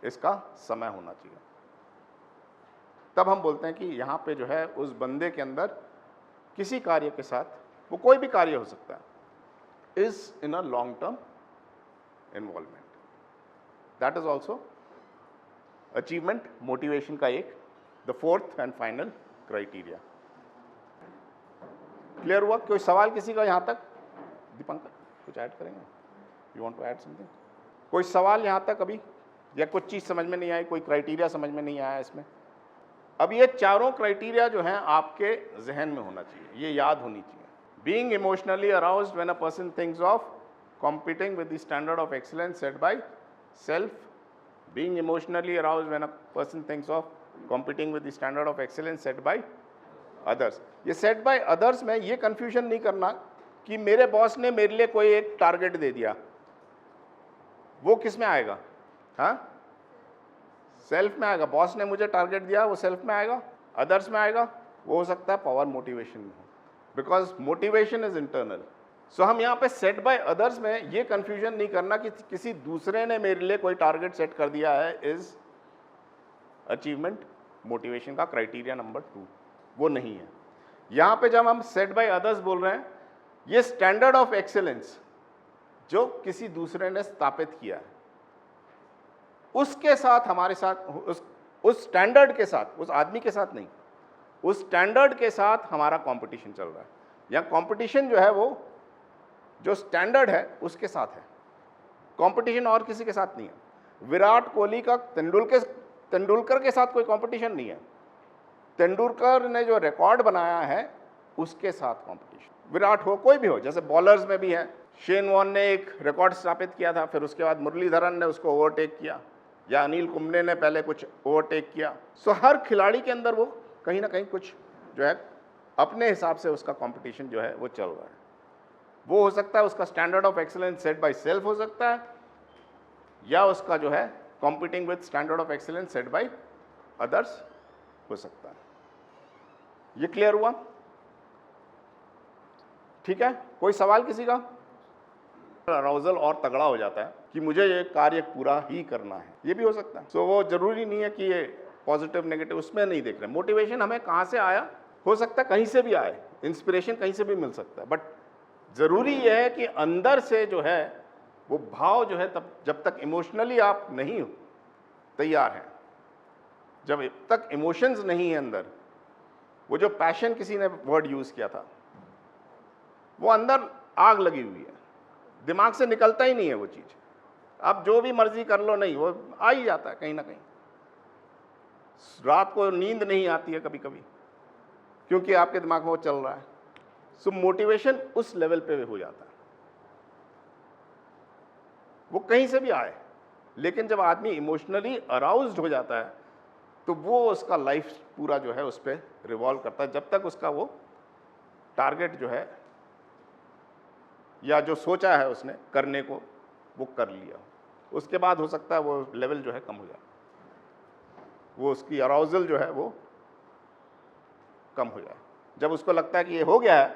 इसका समय होना चाहिए। तब हम बोलते हैं कि यहाँ पे जो है उस बंदे के अंदर किसी कार्य के साथ, वो कोई भी कार्य हो सकता है, is in a long term involvement. That is also achievement motivation का एक the fourth and final criteria. Clear हुआ? कोई सवाल किसी का यहाँ तक? दीपंकर कुछ ऐड करेंगे? You want to add something? कोई सवाल यहाँ तक अभी, या कुछ चीज़ समझ में नहीं आई, कोई क्राइटेरिया समझ में नहीं आया इसमें? अब ये चारों क्राइटेरिया जो हैं आपके जहन में होना चाहिए, ये याद होनी चाहिए। Being emotionally aroused when a person thinks of competing with the standard of excellence set by self. Being emotionally aroused when a person thinks of competing with the standard of excellence set by others. ये set by others में ये confusion नहीं करना कि मेरे boss ने मेरे लिए कोई एक टारगेट दे दिया, वो किस में आएगा? हाँ, सेल्फ में आएगा। बॉस ने मुझे टारगेट दिया, वो सेल्फ में आएगा। अदर्स में आएगा, वो हो सकता है पावर मोटिवेशन में हो, बिकॉज मोटिवेशन इज इंटरनल। सो हम यहाँ पे सेट बाय अदर्स में ये कंफ्यूजन नहीं करना कि किसी दूसरे ने मेरे लिए कोई टारगेट सेट कर दिया है, इज अचीवमेंट मोटिवेशन का क्राइटेरिया नंबर 2, वो नहीं है। यहाँ पे जब हम सेट बाय अदर्स बोल रहे हैं, ये स्टैंडर्ड ऑफ एक्सेलेंस जो किसी दूसरे ने स्थापित किया है, उसके साथ हमारे साथ, उस स्टैंडर्ड के साथ, उस आदमी के साथ नहीं, उस स्टैंडर्ड के साथ हमारा कंपटीशन चल रहा है। या कंपटीशन जो है वो जो स्टैंडर्ड है उसके साथ है, कंपटीशन और किसी के साथ नहीं है। विराट कोहली का तेंदुलकर के साथ कोई कंपटीशन नहीं है। तेंदुलकर ने जो रिकॉर्ड बनाया है उसके साथ कंपटीशन। विराट हो, कोई भी हो, जैसे बॉलर्स में भी है, शेन वॉर्न ने एक रिकॉर्ड स्थापित किया था, फिर उसके बाद मुरलीधरन ने उसको ओवरटेक किया, या अनिल कुंबले ने पहले कुछ ओवरटेक किया। सो हर खिलाड़ी के अंदर वो कहीं ना कहीं कुछ जो है अपने हिसाब से उसका कंपटीशन जो है वो चल रहा है। वो हो सकता है उसका standard of excellence set by self हो सकता है, या उसका जो है competing with standard of excellence set by others हो सकता है। ये क्लियर हुआ? ठीक है, कोई सवाल किसी का? अराउजल और तगड़ा हो जाता है कि मुझे ये कार्य पूरा ही करना है, ये भी हो सकता है। सो वो जरूरी नहीं है कि ये पॉजिटिव नेगेटिव उसमें नहीं देख रहे। मोटिवेशन हमें कहाँ से आया, हो सकता है कहीं से भी आए, इंस्पिरेशन कहीं से भी मिल सकता है, बट जरूरी यह है कि अंदर से जो है वो भाव जो है, तब जब तक इमोशनली आप नहीं हो तैयार हैं, जब तक इमोशंस नहीं है अंदर, वो जो पैशन किसी ने वर्ड यूज किया था, वो अंदर आग लगी हुई है, दिमाग से निकलता ही नहीं है वो चीज। आप जो भी मर्जी कर लो, नहीं, वो आ ही जाता है कहीं ना कहीं। रात को नींद नहीं आती है कभी कभी, क्योंकि आपके दिमाग में वो चल रहा है। सो मोटिवेशन उस लेवल पे हो जाता है, वो कहीं से भी आए, लेकिन जब आदमी इमोशनली अराउज्ड हो जाता है तो वो उसका लाइफ पूरा जो है उस पर रिवॉल्व करता है, जब तक उसका वो टारगेट जो है या जो सोचा है उसने करने को वो कर लिया। उसके बाद हो सकता है वो लेवल जो है कम हो जाए, वो उसकी अराउजल जो है वो कम हो जाए। जब उसको लगता है कि ये हो गया है,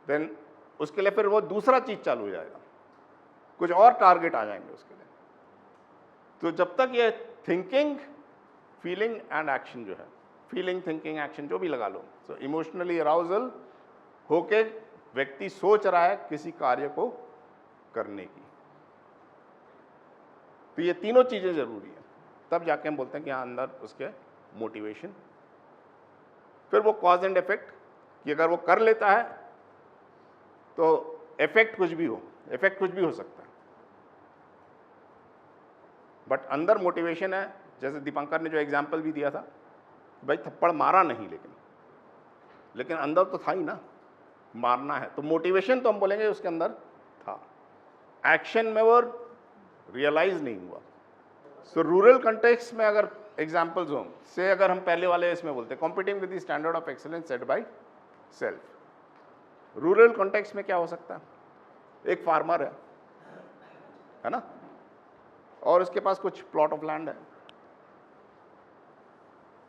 देन उसके लिए फिर वो दूसरा चीज चालू हो जाएगा, कुछ और टारगेट आ जाएंगे उसके लिए। तो जब तक ये थिंकिंग, फीलिंग एंड एक्शन जो है, फीलिंग, थिंकिंग, एक्शन जो भी लगा लो, तो इमोशनली अराउजल होके व्यक्ति सोच रहा है किसी कार्य को करने की, तो ये तीनों चीजें जरूरी है, तब जाके हम बोलते हैं कि हाँ अंदर उसके मोटिवेशन। फिर वो कॉज एंड इफेक्ट, कि अगर वो कर लेता है तो इफेक्ट कुछ भी हो, इफेक्ट कुछ भी हो सकता है, बट अंदर मोटिवेशन है। जैसे दीपांकर ने जो एग्जाम्पल भी दिया था, भाई थप्पड़ मारा नहीं, लेकिन अंदर तो था ही ना, मारना है, तो मोटिवेशन तो हम बोलेंगे उसके अंदर था, एक्शन में वो रियलाइज नहीं हुआ। सो रूरल कंटेक्स्ट में अगर एग्जाम्पल्स हो से, अगर हम पहले वाले इसमें बोलते हैं competing with the standard of excellence set by self, rural context में क्या हो सकता है? एक फार्मर है ना, और उसके पास कुछ प्लॉट ऑफ लैंड है,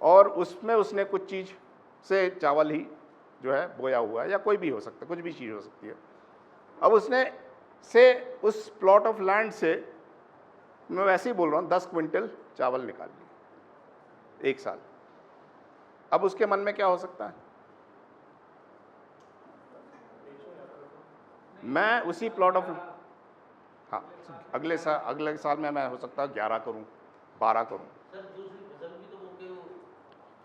और उसमें उसने कुछ चीज से चावल ही जो है बोया हुआ है, या कोई भी हो सकता है, कुछ भी चीज हो सकती है। अब उसने से उस प्लॉट ऑफ लैंड से, मैं वैसे ही बोल रहा हूँ, 10 क्विंटल चावल निकाल लिए एक साल। अब उसके मन में क्या हो सकता है? मैं उसी प्लॉट ऑफ, हाँ, अगले साल में मैं हो सकता है 11 करूं, 12 करूं,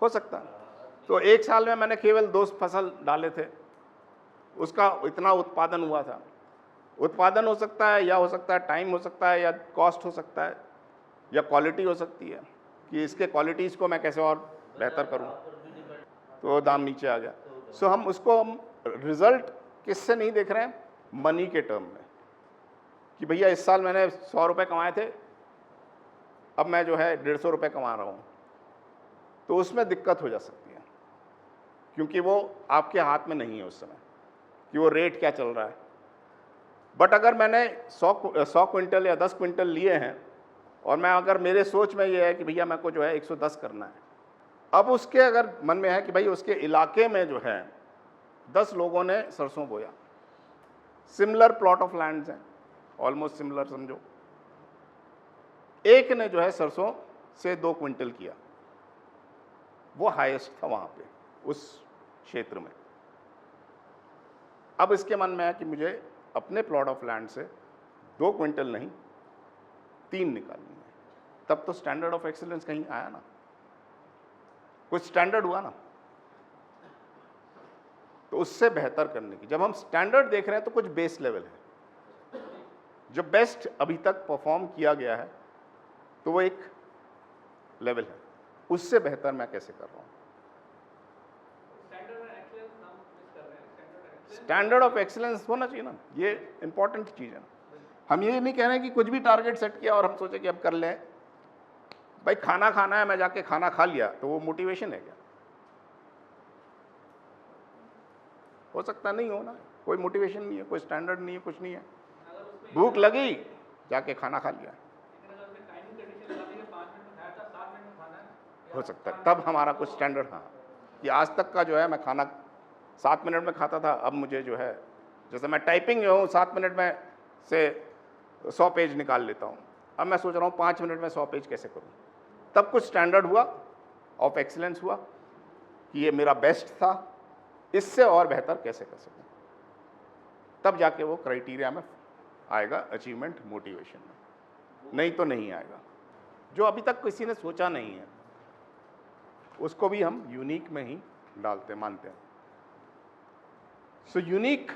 हो सकता है। तो एक साल में मैंने केवल 2 फसल डाले थे, उसका इतना उत्पादन हुआ था। उत्पादन हो सकता है, या हो सकता है टाइम हो सकता है, या कॉस्ट हो सकता है, या क्वालिटी हो सकती है, कि इसके क्वालिटीज़ को मैं कैसे और बेहतर करूं, तो दाम नीचे आ गया। सो हम रिजल्ट किससे नहीं देख रहे हैं, मनी के टर्म में, कि भैया इस साल मैंने 100 रुपये कमाए थे, अब मैं जो है 150 रुपये कमा रहा हूँ, तो उसमें दिक्कत हो जा सकती है, क्योंकि वो आपके हाथ में नहीं है उस समय कि वो रेट क्या चल रहा है। बट अगर मैंने 100 क्विंटल या 10 क्विंटल लिए हैं, और मैं अगर मेरे सोच में ये है कि भैया मेरे को जो है 110 करना है, अब उसके अगर मन में है कि भाई उसके इलाके में जो है 10 लोगों ने सरसों बोया, सिमिलर प्लॉट ऑफ लैंड्स हैं, ऑलमोस्ट सिमिलर समझो, एक ने जो है सरसों से 2 क्विंटल किया, वो हाईएस्ट था वहां पे उस क्षेत्र में। अब इसके मन में है कि मुझे अपने प्लॉट ऑफ लैंड से 2 क्विंटल नहीं 3 निकालनी है, तब तो स्टैंडर्ड ऑफ एक्सीलेंस कहीं आया ना, कुछ स्टैंडर्ड हुआ ना। तो उससे बेहतर करने की, जब हम स्टैंडर्ड देख रहे हैं तो कुछ बेस लेवल है, जो बेस्ट अभी तक परफॉर्म किया गया है, तो वो एक लेवल है, उससे बेहतर मैं कैसे कर रहा हूं। स्टैंडर्ड ऑफ एक्सीलेंस होना चाहिए ना, ये इंपॉर्टेंट चीज़ है ना। हम ये नहीं कह रहे हैं कि कुछ भी टारगेट सेट किया और हम सोचे कि अब कर लें। भाई खाना खाना है, मैं जाके खाना खा लिया, तो वो मोटिवेशन है क्या? हो सकता नहीं हो ना, कोई मोटिवेशन नहीं है, कोई स्टैंडर्ड नहीं है, कुछ नहीं है। भूख लगी, जाके खाना खा लिया, हो सकता है तब हमारा कुछ स्टैंडर्ड, हाँ कि आज तक का जो है मैं खाना 7 मिनट में खाता था, अब मुझे जो है जैसे मैं टाइपिंग जो हूँ 7 मिनट में से 100 पेज निकाल लेता हूँ, अब मैं सोच रहा हूँ 5 मिनट में 100 पेज कैसे करूँ। तब कुछ स्टैंडर्ड हुआ, ऑफ एक्सीलेंस हुआ कि ये मेरा बेस्ट था, इससे और बेहतर कैसे कर सकूँ, तब जाके वो क्राइटेरिया में आएगा अचीवमेंट मोटिवेशन में, नहीं तो नहीं आएगा। जो अभी तक किसी ने सोचा नहीं है उसको भी हम यूनिक में ही डालते मानते हैं। So unique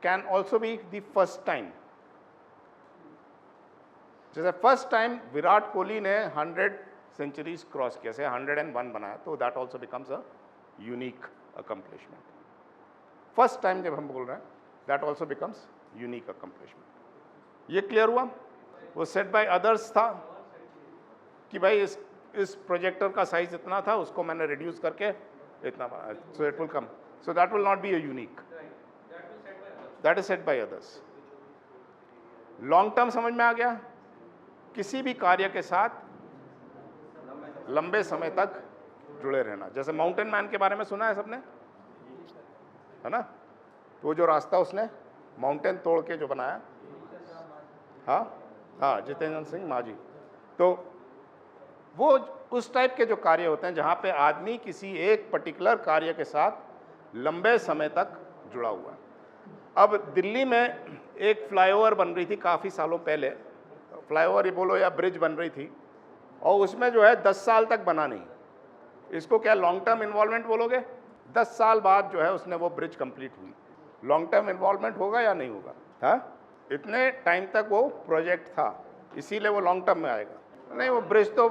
can also be the first time. जैसे फर्स्ट टाइम विराट कोहली ने 100 सेंचुरीज क्रॉस किया, से 101 बनाया, तो that also becomes a unique accomplishment. First time जब हम बोल रहे हैं that also becomes unique accomplishment. ये क्लियर हुआ? वो सेट बाय अदर्स था कि भाई इस प्रोजेक्टर का साइज इतना था, उसको मैंने रिड्यूस करके इतना बना, so it will come, so that will not be a unique, that is set by others. Long term समझ में आ गया? किसी भी कार्य के साथ लंबे समय तक जुड़े रहना। जैसे माउंटेन मैन के बारे में सुना है सबने, है ना? तो जो रास्ता उसने माउंटेन तोड़ के जो बनाया, हाँ जितेंद्र सिंह मांझी। तो वो उस टाइप के जो कार्य होते हैं जहाँ पे आदमी किसी एक पर्टिकुलर कार्य के साथ लंबे समय तक जुड़ा हुआ है। अब दिल्ली में एक फ्लाईओवर बन रही थी काफ़ी सालों पहले, फ्लाईओवर ही बोलो या ब्रिज बन रही थी, और उसमें जो है 10 साल तक बना नहीं। इसको क्या लॉन्ग टर्म इन्वॉल्वमेंट बोलोगे? 10 साल बाद जो है उसने वो ब्रिज कंप्लीट हुई। लॉन्ग टर्म इन्वॉल्वमेंट होगा या नहीं होगा? हाँ, इतने टाइम तक वो प्रोजेक्ट था, इसीलिए वो लॉन्ग टर्म में आएगा। नहीं, वो ब्रिज तो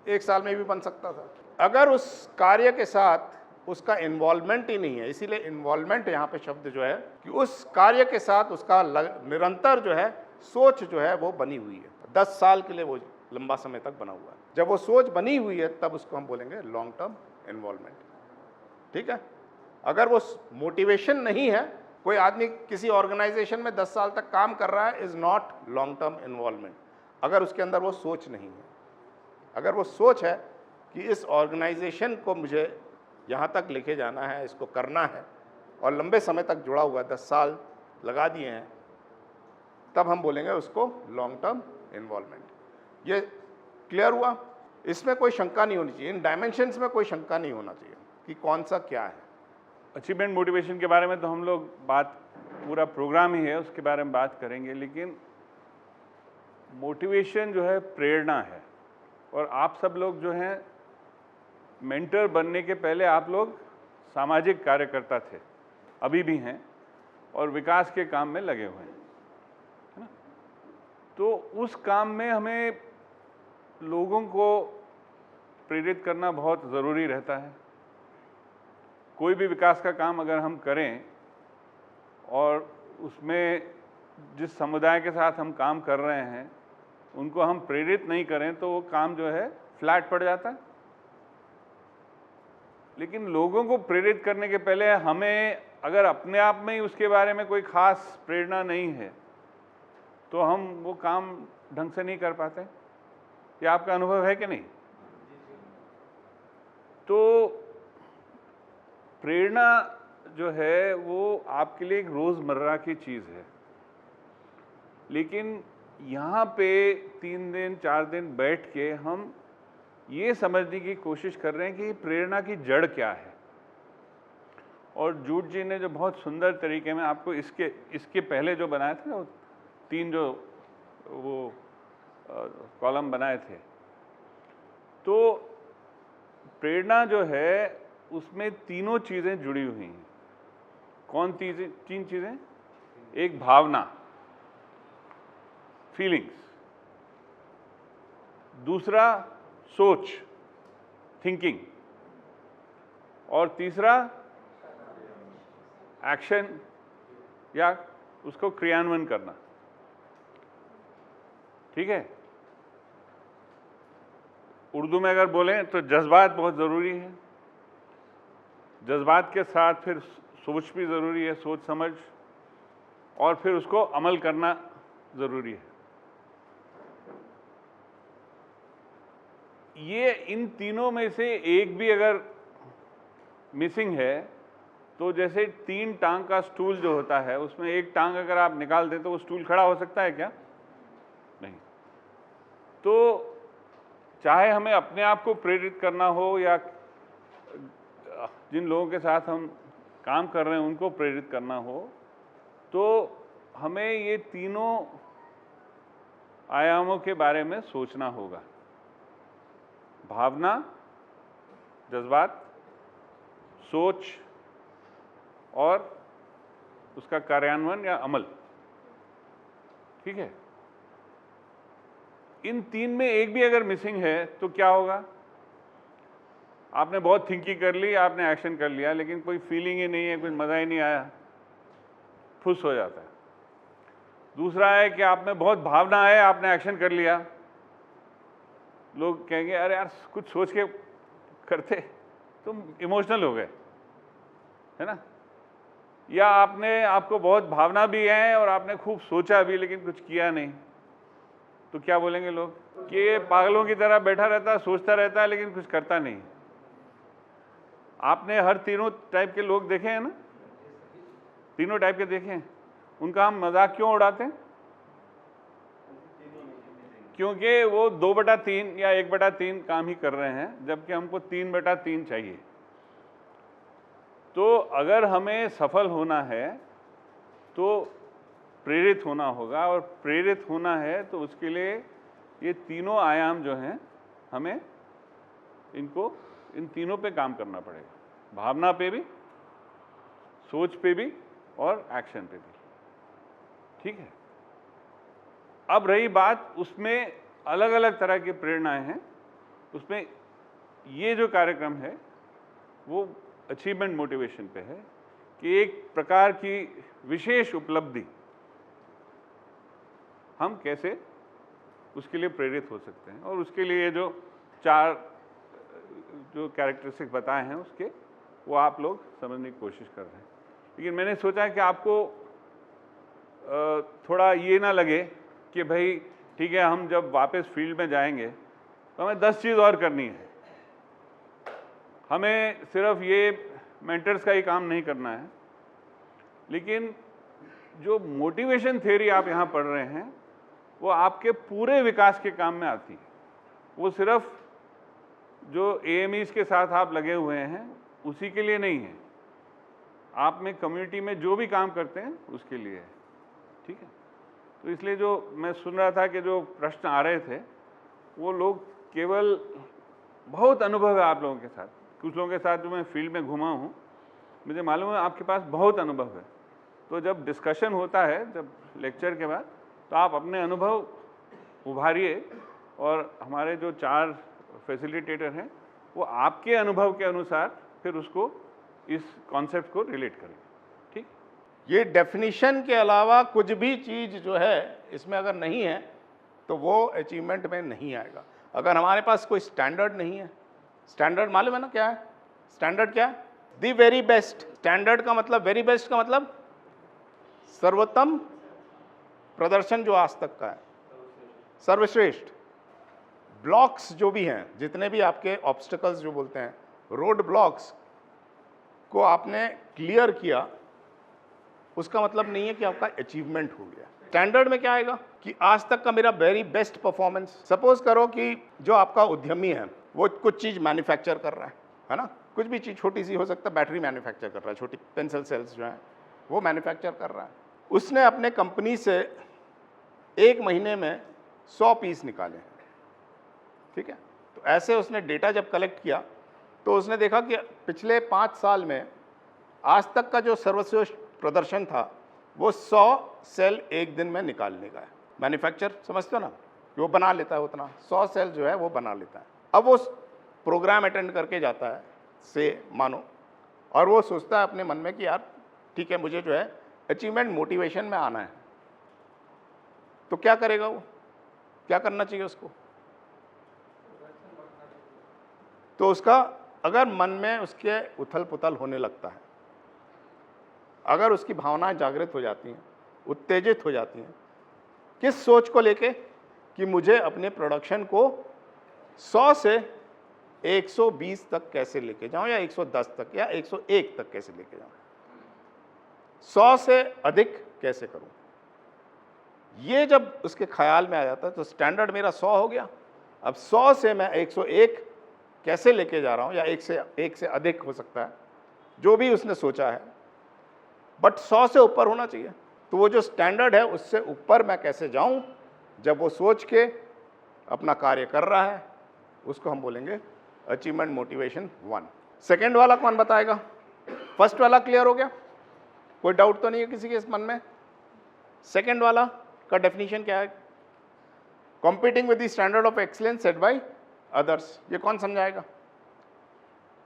1 साल में भी बन सकता था। अगर उस कार्य के साथ उसका इन्वॉल्वमेंट ही नहीं है, इसीलिए इन्वॉल्वमेंट यहाँ पे शब्द जो है कि उस कार्य के साथ उसका निरंतर जो है सोच जो है वो बनी हुई है। 10 साल के लिए वो लंबा समय तक बना हुआ है। जब वो सोच बनी हुई है तब उसको हम बोलेंगे लॉन्ग टर्म इन्वॉल्वमेंट। ठीक है? अगर वो मोटिवेशन नहीं है, कोई आदमी किसी ऑर्गेनाइजेशन में 10 साल तक काम कर रहा है, is not long term involvement. अगर उसके अंदर वो सोच नहीं है, अगर वो सोच है कि इस ऑर्गेनाइजेशन को मुझे यहाँ तक लेके जाना है, इसको करना है, और लंबे समय तक जुड़ा हुआ है, 10 साल लगा दिए हैं, तब हम बोलेंगे उसको लॉन्ग टर्म इन्वॉल्वमेंट। ये क्लियर हुआ? इसमें कोई शंका नहीं होनी चाहिए, इन डायमेंशंस में कोई शंका नहीं होना चाहिए कि कौन सा क्या है। अचीवमेंट मोटिवेशन के बारे में तो हम लोग बात, पूरा प्रोग्राम ही है उसके बारे में बात करेंगे, लेकिन मोटिवेशन जो है प्रेरणा है। और आप सब लोग जो हैं मेंटर बनने के पहले आप लोग सामाजिक कार्यकर्ता थे, अभी भी हैं, और विकास के काम में लगे हुए हैं, है ना? तो उस काम में हमें लोगों को प्रेरित करना बहुत ज़रूरी रहता है। कोई भी विकास का काम अगर हम करें और उसमें जिस समुदाय के साथ हम काम कर रहे हैं उनको हम प्रेरित नहीं करें तो वो काम जो है फ्लैट पड़ जाता है। लेकिन लोगों को प्रेरित करने के पहले हमें अगर अपने आप में ही उसके बारे में कोई खास प्रेरणा नहीं है तो हम वो काम ढंग से नहीं कर पाते। ये आपका अनुभव है कि नहीं? तो प्रेरणा जो है वो आपके लिए एक रोज़मर्रा की चीज़ है, लेकिन यहाँ पे 3 दिन 4 दिन बैठ के हम ये समझने की कोशिश कर रहे हैं कि प्रेरणा की जड़ क्या है। और जूट जी ने जो बहुत सुंदर तरीके में आपको इसके पहले जो बनाए थे ना, वो 3 जो वो कॉलम बनाए थे, तो प्रेरणा जो है उसमें तीनों चीज़ें जुड़ी हुई हैं। कौन 3 चीज़ें? एक भावना, फीलिंग्स, दूसरा सोच, थिंकिंग, और तीसरा एक्शन, या उसको क्रियान्वयन करना। ठीक है, उर्दू में अगर बोलें तो जज्बात बहुत ज़रूरी है, जज्बात के साथ फिर सोच भी ज़रूरी है, सोच समझ, और फिर उसको अमल करना ज़रूरी है। ये इन तीनों में से एक भी अगर मिसिंग है तो जैसे 3 टांग का स्टूल जो होता है उसमें एक टांग अगर आप निकाल दें तो वो स्टूल खड़ा हो सकता है क्या? नहीं। तो चाहे हमें अपने आप को प्रेरित करना हो या जिन लोगों के साथ हम काम कर रहे हैं उनको प्रेरित करना हो, तो हमें ये तीनों आयामों के बारे में सोचना होगा। भावना, जज्बात, सोच और उसका कार्यान्वयन या अमल। ठीक है, इन 3 में एक भी अगर मिसिंग है तो क्या होगा? आपने बहुत थिंकिंग कर ली, आपने एक्शन कर लिया, लेकिन कोई फीलिंग ही नहीं है, कुछ मज़ा ही नहीं आया, फुस हो जाता है। दूसरा है कि आप में बहुत भावना है, आपने एक्शन कर लिया, लोग कहेंगे अरे यार कुछ सोच के करते, तुम इमोशनल हो गए, है ना? या आपको बहुत भावना भी है और आपने खूब सोचा भी लेकिन कुछ किया नहीं, तो क्या बोलेंगे लोग कि ये पागलों की तरह बैठा रहता है, सोचता रहता है लेकिन कुछ करता नहीं। आपने हर तीनों टाइप के लोग देखे हैं ना, तीनों टाइप के देखे हैं। उनका हम मजाक क्यों उड़ाते हैं? क्योंकि वो 2/3 या 1/3 काम ही कर रहे हैं, जबकि हमको 3/3 चाहिए। तो अगर हमें सफल होना है तो प्रेरित होना होगा, और प्रेरित होना है तो उसके लिए ये तीनों आयाम जो हैं हमें इन तीनों पे काम करना पड़ेगा, भावना पे भी, सोच पे भी और एक्शन पे भी। ठीक है, अब रही बात, उसमें अलग अलग तरह की प्रेरणाएं हैं। उसमें ये जो कार्यक्रम है वो अचीवमेंट मोटिवेशन पे है कि एक प्रकार की विशेष उपलब्धि हम कैसे उसके लिए प्रेरित हो सकते हैं, और उसके लिए जो 4 जो कैरेक्टरिस्टिक बताए हैं उसके, वो आप लोग समझने की कोशिश कर रहे हैं। लेकिन मैंने सोचा कि आपको थोड़ा ये ना लगे कि भाई ठीक है, हम जब वापस फील्ड में जाएंगे तो हमें 10 चीज़ और करनी है, हमें सिर्फ ये मेंटर्स का ही काम नहीं करना है। लेकिन जो मोटिवेशन थ्योरी आप यहाँ पढ़ रहे हैं वो आपके पूरे विकास के काम में आती है। वो सिर्फ जो AMEs के साथ आप लगे हुए हैं उसी के लिए नहीं है, आप में कम्युनिटी में जो भी काम करते हैं उसके लिए है। ठीक है, तो इसलिए जो मैं सुन रहा था कि जो प्रश्न आ रहे थे वो लोग केवल, बहुत अनुभव है आप लोगों के साथ, कुछ लोगों के साथ जो मैं फील्ड में घुमा हूँ, मुझे मालूम है आपके पास बहुत अनुभव है। तो जब डिस्कशन होता है, जब लेक्चर के बाद, तो आप अपने अनुभव उभारिए, और हमारे जो 4 फैसिलिटेटर हैं वो आपके अनुभव के अनुसार फिर उसको, इस कॉन्सेप्ट को रिलेट करें। ठीक, ये डेफिनेशन के अलावा कुछ भी चीज़ जो है इसमें अगर नहीं है तो वो अचीवमेंट में नहीं आएगा। अगर हमारे पास कोई स्टैंडर्ड नहीं है, स्टैंडर्ड मालूम है ना क्या है? स्टैंडर्ड क्या है? दी वेरी बेस्ट। स्टैंडर्ड का मतलब, वेरी बेस्ट का मतलब सर्वोत्तम प्रदर्शन जो आज तक का है, सर्वश्रेष्ठ। ब्लॉक्स जो भी हैं, जितने भी आपके ऑब्स्टिकल्स जो बोलते हैं, रोड ब्लॉक्स को आपने क्लियर किया, उसका मतलब नहीं है कि आपका अचीवमेंट हो गया। स्टैंडर्ड में क्या आएगा कि आज तक का मेरा वेरी बेस्ट परफॉर्मेंस। सपोज करो कि जो आपका उद्यमी है वो कुछ चीज़ मैन्युफैक्चर कर रहा है ना, कुछ भी चीज़ छोटी सी हो सकता है, बैटरी मैन्युफैक्चर कर रहा है, छोटी पेंसिल सेल्स जो हैं वो मैन्युफैक्चर कर रहा है। उसने अपने कंपनी से 1 महीने में 100 पीस निकाले। ठीक है, तो ऐसे उसने डेटा जब कलेक्ट किया तो उसने देखा कि पिछले 5 साल में आज तक का जो सर्वश्रेष्ठ प्रदर्शन था वो 100 सेल एक दिन में निकालने का है। मैन्युफैक्चर समझते हो ना, वो बना लेता है उतना, 100 सेल जो है वो बना लेता है। अब वो प्रोग्राम अटेंड करके जाता है से मानो, और वो सोचता है अपने मन में कि यार ठीक है, मुझे जो है अचीवमेंट मोटिवेशन में आना है, तो क्या करेगा वो, क्या करना चाहिए उसको? तो उसका अगर मन में उसके उथल पुथल होने लगता है, अगर उसकी भावनाएं जागृत हो जाती हैं, उत्तेजित हो जाती हैं, किस सोच को लेके कि मुझे अपने प्रोडक्शन को 100 से 120 तक कैसे लेके जाऊं, या 110 तक, या 101 तक कैसे लेके जाऊं, 100 से अधिक कैसे करूं, ये जब उसके ख्याल में आ जाता है तो स्टैंडर्ड मेरा 100 हो गया, अब 100 से मैं 101 कैसे लेके जा रहा हूं, या 1 से अधिक हो सकता है, जो भी उसने सोचा है, बट 100 से ऊपर होना चाहिए। तो वो जो स्टैंडर्ड है उससे ऊपर मैं कैसे जाऊं, जब वो सोच के अपना कार्य कर रहा है, उसको हम बोलेंगे अचीवमेंट मोटिवेशन 1। सेकेंड वाला कौन बताएगा? फर्स्ट वाला क्लियर हो गया? कोई डाउट तो नहीं है किसी के इस मन में? सेकेंड वाला का डेफिनेशन क्या है? Competing with the standard of excellence set by others. ये कौन समझाएगा?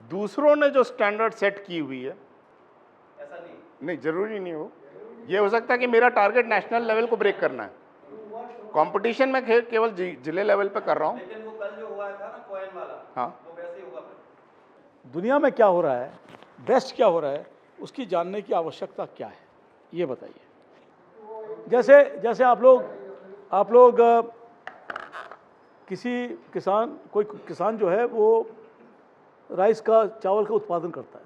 दूसरों ने जो स्टैंडर्ड सेट की हुई है, ऐसा नहीं जरूरी नहीं हो, ये हो सकता है कि मेरा टारगेट नेशनल लेवल को ब्रेक करना है, कंपटीशन में केवल जिले लेवल पे कर रहा हूँ। लेकिन वो कल जो हुआ था ना कॉइन वाला, हाँ, वो वैसे ही होगा फिर। दुनिया में क्या हो रहा है, बेस्ट क्या हो रहा है, उसकी जानने की आवश्यकता क्या है, ये बताइए। जैसे जैसे आप लोग किसी कोई किसान जो है वो राइस का, चावल का उत्पादन करता है,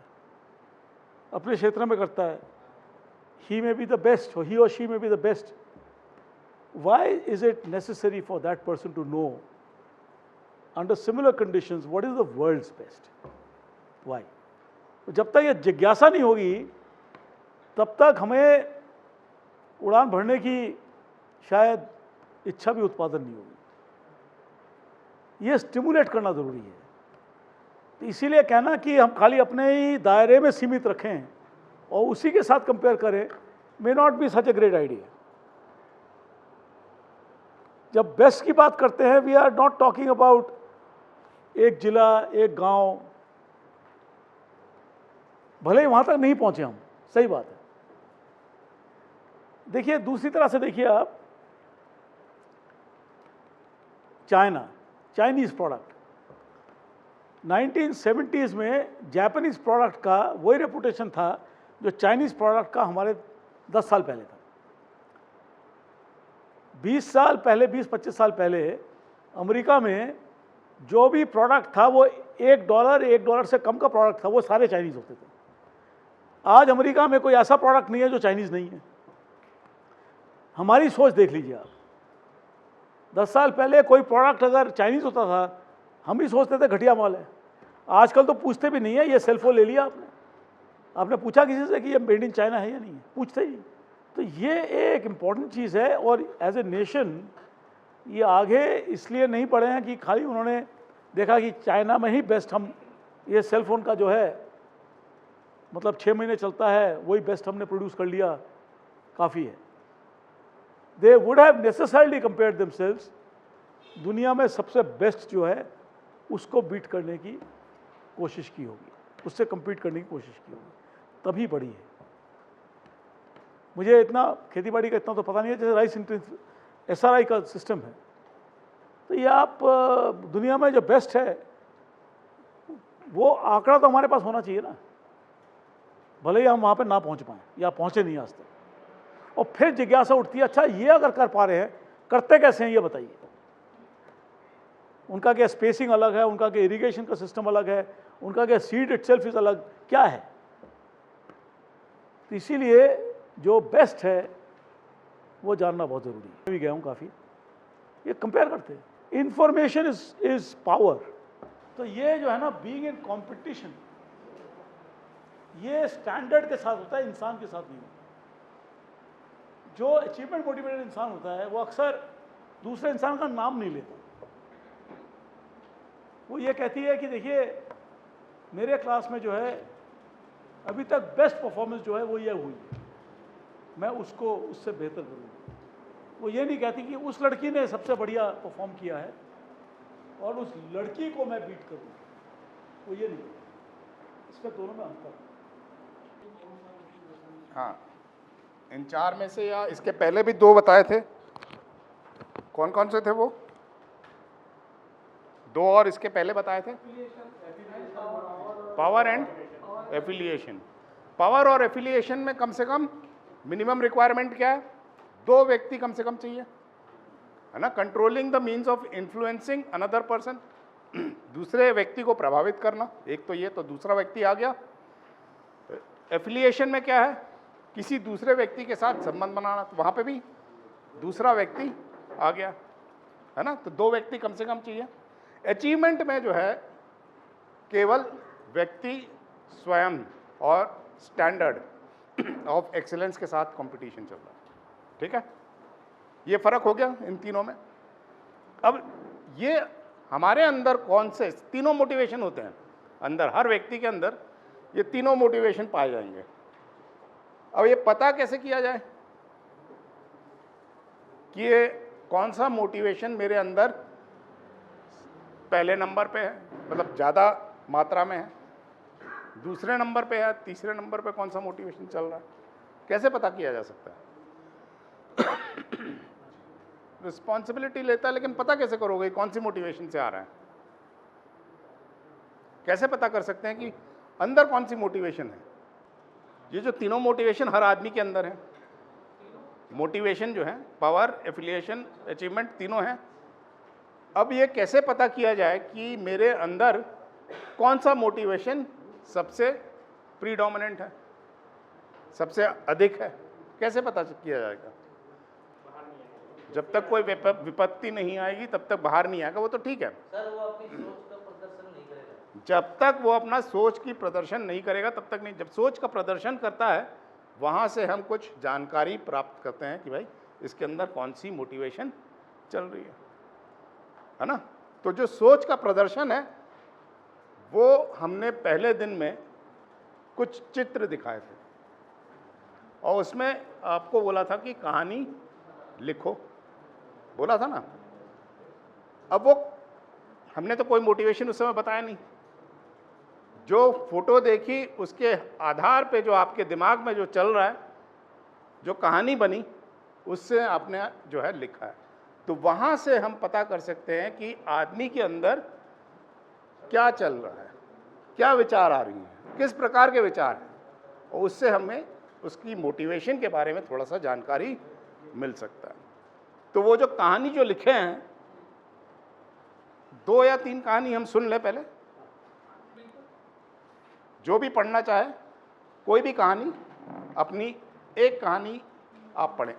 अपने क्षेत्र में करता है, he may be the best, or he or she may be the best. Why is it necessary for that person to know under similar conditions what is the world's best? Why? जब तक ये जिज्ञासा नहीं होगी तब तक हमें उड़ान भरने की शायद इच्छा भी उत्पादन नहीं होगी। ये स्टिमुलेट करना ज़रूरी है। तो इसीलिए कहना कि हम खाली अपने ही दायरे में सीमित रखें और उसी के साथ कंपेयर करें may not be such a great idea. जब बेस्ट की बात करते हैं, we are not talking about एक जिला, एक गांव, भले ही वहां तक नहीं पहुंचे हम, सही बात है। देखिए दूसरी तरह से देखिए आप, चाइनीज प्रोडक्ट 1970s में जापानीज प्रोडक्ट का वही रेपुटेशन था जो चाइनीज प्रोडक्ट का हमारे 10 साल पहले था। 20 साल पहले, 20-25 साल पहले अमेरिका में जो भी प्रोडक्ट था वो $1 से कम का प्रोडक्ट था, वो सारे चाइनीज होते थे। आज अमेरिका में कोई ऐसा प्रोडक्ट नहीं है जो चाइनीज नहीं है। हमारी सोच देख लीजिए आप, 10 साल पहले कोई प्रोडक्ट अगर चाइनीज होता था हम भी सोचते थे घटिया माल है। आजकल तो पूछते भी नहीं है, ये सेलफोन ले लिया आपने पूछा किसी से कि ये मेड इन चाइना है या नहीं है, पूछते ही। तो ये एक इम्पॉर्टेंट चीज़ है। और एज ए नेशन ये आगे इसलिए नहीं बढ़े हैं कि खाली उन्होंने देखा कि चाइना में ही बेस्ट, हम ये सेलफोन का जो है मतलब 6 महीने चलता है, वही बेस्ट हमने प्रोड्यूस कर लिया, काफ़ी है। They would have necessarily compared themselves, दुनिया में सबसे बेस्ट जो है उसको बीट करने की कोशिश की होगी, उससे compete करने की कोशिश की होगी, तभी बढ़ी है। मुझे इतना खेती-बाड़ी का इतना तो पता नहीं है, जैसे राइस SRI का सिस्टम है, तो ये आप दुनिया में जो बेस्ट है वो आंकड़ा तो हमारे पास होना चाहिए ना, भले ही हम वहाँ पे ना पहुँच पाएँ या पहुँचे नहीं आज तक। और फिर जिज्ञासा उठती है, अच्छा ये अगर कर पा रहे हैं, करते कैसे हैं ये बताइए। उनका क्या स्पेसिंग अलग है, उनका क्या इरिगेशन का सिस्टम अलग है, उनका क्या सीड इटसेल्फ इज अलग, क्या है। तो इसीलिए जो बेस्ट है वो जानना बहुत ज़रूरी है। मैं भी गया हूँ काफ़ी, ये कंपेयर करते हैं, इंफॉर्मेशन इज पावर। तो ये जो है ना, बीइंग इन कंपटीशन, ये स्टैंडर्ड के साथ होता है, इंसान के साथ नहीं होता। जो अचीवमेंट मोटिवेटेड इंसान होता है वो अक्सर दूसरे इंसान का नाम नहीं लेता। वो ये कहती है कि देखिए मेरे क्लास में जो है अभी तक बेस्ट परफॉर्मेंस जो है वो ये हुई है, मैं उसको उससे बेहतर करूँगी। वो ये नहीं कहती कि उस लड़की ने सबसे बढ़िया परफॉर्म किया है और उस लड़की को मैं बीट करूँ, वो ये नहीं। इसमें दोनों में अंतर है। हाँ, इन चार में से, या इसके पहले भी दो बताए थे, कौन कौन से थे वो? दो और इसके पहले बताए थे, पावर एंड एफिलिएशन। पावर और एफिलिएशन में कम से कम मिनिमम रिक्वायरमेंट क्या है? दो व्यक्ति कम से कम चाहिए, है ना। Controlling the means of influencing another person, दूसरे व्यक्ति को प्रभावित करना, एक तो ये, तो दूसरा व्यक्ति आ गया। एफिलिएशन में क्या है? किसी दूसरे व्यक्ति के साथ संबंध बनाना, तो वहां पे भी दूसरा व्यक्ति आ गया, है ना। तो दो व्यक्ति कम से कम चाहिए। अचीवमेंट में जो है केवल व्यक्ति स्वयं और स्टैंडर्ड ऑफ एक्सीलेंस के साथ कंपटीशन चल रहा है, ठीक है। ये फर्क हो गया इन तीनों में। अब ये हमारे अंदर कौन से तीनों मोटिवेशन होते हैं अंदर, हर व्यक्ति के अंदर ये तीनों मोटिवेशन पाए जाएंगे। अब ये पता कैसे किया जाए कि ये कौन सा मोटिवेशन मेरे अंदर पहले नंबर पे है, मतलब ज़्यादा मात्रा में है, दूसरे नंबर पे है, तीसरे नंबर पे कौन सा मोटिवेशन चल रहा है, कैसे पता किया जा सकता है? रिस्पॉन्सिबिलिटी लेता है, लेकिन पता कैसे करोगे कौन सी मोटिवेशन से आ रहा है? कैसे पता कर सकते हैं कि अंदर कौन सी मोटिवेशन है? ये जो तीनों मोटिवेशन हर आदमी के अंदर है, मोटिवेशन जो है, पावर, एफिलिएशन, अचीवमेंट, तीनों हैं। अब ये कैसे पता किया जाए कि मेरे अंदर कौन सा मोटिवेशन सबसे प्रीडोमिनेंट है, सबसे अधिक है? कैसे पता किया जाएगा? जब तक कोई विपत्ति नहीं आएगी तब तक बाहर नहीं आएगा, वो तो ठीक है। सर वो अपनी सोच का प्रदर्शन नहीं करेगा। जब तक वो अपना सोच की प्रदर्शन नहीं करेगा तब तक नहीं। जब सोच का प्रदर्शन करता है, वहाँ से हम कुछ जानकारी प्राप्त करते हैं कि भाई इसके अंदर कौन सी मोटिवेशन चल रही है ना। तो जो सोच का प्रदर्शन है वो हमने पहले दिन में कुछ चित्र दिखाए थे और उसमें आपको बोला था कि कहानी लिखो, बोला था ना। अब वो हमने तो कोई मोटिवेशन उस समय बताया नहीं, जो फोटो देखी उसके आधार पे जो आपके दिमाग में जो चल रहा है, जो कहानी बनी, उससे आपने जो है लिखा है। तो वहाँ से हम पता कर सकते हैं कि आदमी के अंदर क्या चल रहा है, क्या विचार आ रही हैं, किस प्रकार के विचार हैं, और उससे हमें उसकी मोटिवेशन के बारे में थोड़ा सा जानकारी मिल सकता है। तो वो जो कहानी जो लिखे हैं, 2 या 3 कहानी हम सुन ले पहले। जो भी पढ़ना चाहे कोई भी कहानी, अपनी एक कहानी आप पढ़ें,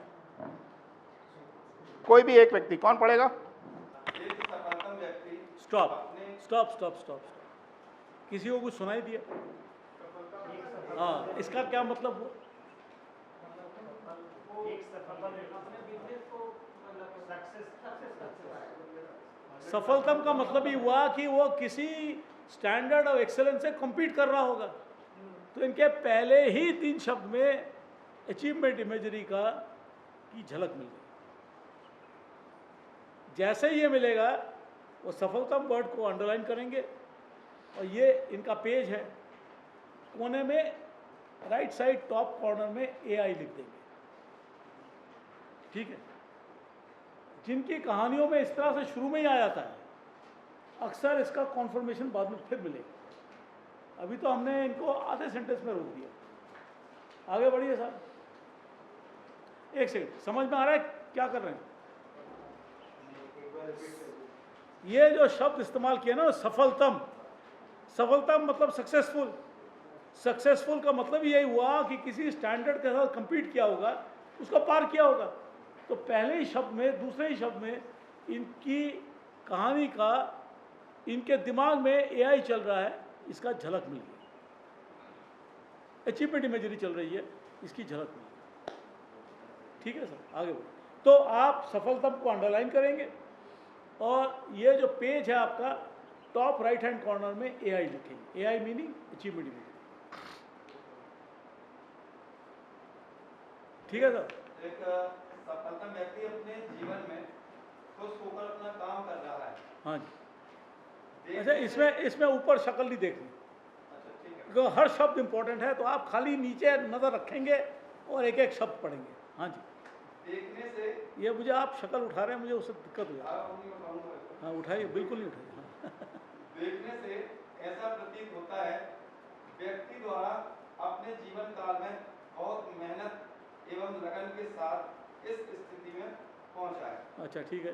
कोई भी एक व्यक्ति। कौन पढ़ेगा? एक सफलतम व्यक्ति स्टॉप स्टॉप स्टॉप स्टॉप। किसी को कुछ सुनाई दिया? हाँ, इसका क्या मतलब हुआ? सफलतम का मतलब ही हुआ कि वो किसी स्टैंडर्ड ऑफ एक्सेलेंस से compete कर रहा होगा। तो इनके पहले ही 3 शब्द में अचीवमेंट इमेजरी का की झलक मिल गई। जैसे ही ये मिलेगा वो सफलतम वर्ड को अंडरलाइन करेंगे और ये इनका पेज है, कोने में राइट साइड टॉप कॉर्नर में AI लिख देंगे, ठीक है। जिनकी कहानियों में इस तरह से शुरू में ही आ जाता है, अक्सर इसका कॉन्फर्मेशन बाद में फिर मिलेगा। अभी तो हमने इनको आधे सेंटेंस में रोक दिया। आगे बढ़िए साहब, एक सेकंड, समझ में आ रहा है क्या कर रहे हैं? ये जो शब्द इस्तेमाल किया ना, सफलतम, सफलतम मतलब सक्सेसफुल। सक्सेसफुल का मतलब यही हुआ कि किसी स्टैंडर्ड के साथ compete किया होगा, उसको पार किया होगा। तो पहले ही शब्द में, दूसरे ही शब्द में इनकी कहानी का, इनके दिमाग में AI चल रहा है, इसका झलक मिल गई। अचीवमेंट इमेजरी चल रही है, इसकी झलक मिल गई। ठीक है सर, आगे बढ़ो। तो आप सफलतम को अंडरलाइन करेंगे और ये जो पेज है आपका, टॉप राइट हैंड कॉर्नर में AI लिखेंगे। AI meaning achievement imagery. ठीक है सर। एक सफलतम व्यक्ति अपने जीवन में खुश होकर अपना काम कर रहा है। हाँ जी। अच्छा, इसमें ऊपर शक्ल नहीं देखनी, अच्छा ठीक है। क्योंकि हर शब्द इंपॉर्टेंट है। तो आप खाली नीचे नज़र रखेंगे और एक एक शब्द पढ़ेंगे। हाँ जी, देखने से ये मुझे आप शक्ल उठा रहे हैं, मुझे उससे दिक्कत हो जाती नहीं उठाऊंगा। है। हाँ उठाइए, बिल्कुल नहीं उठाइए। हाँ देखने से ऐसा प्रतीत होता है व्यक्ति द्वारा अपने जीवन काल में बहुत मेहनत एवं लगन के साथ इस स्थिति में पहुंचा है, अच्छा ठीक है।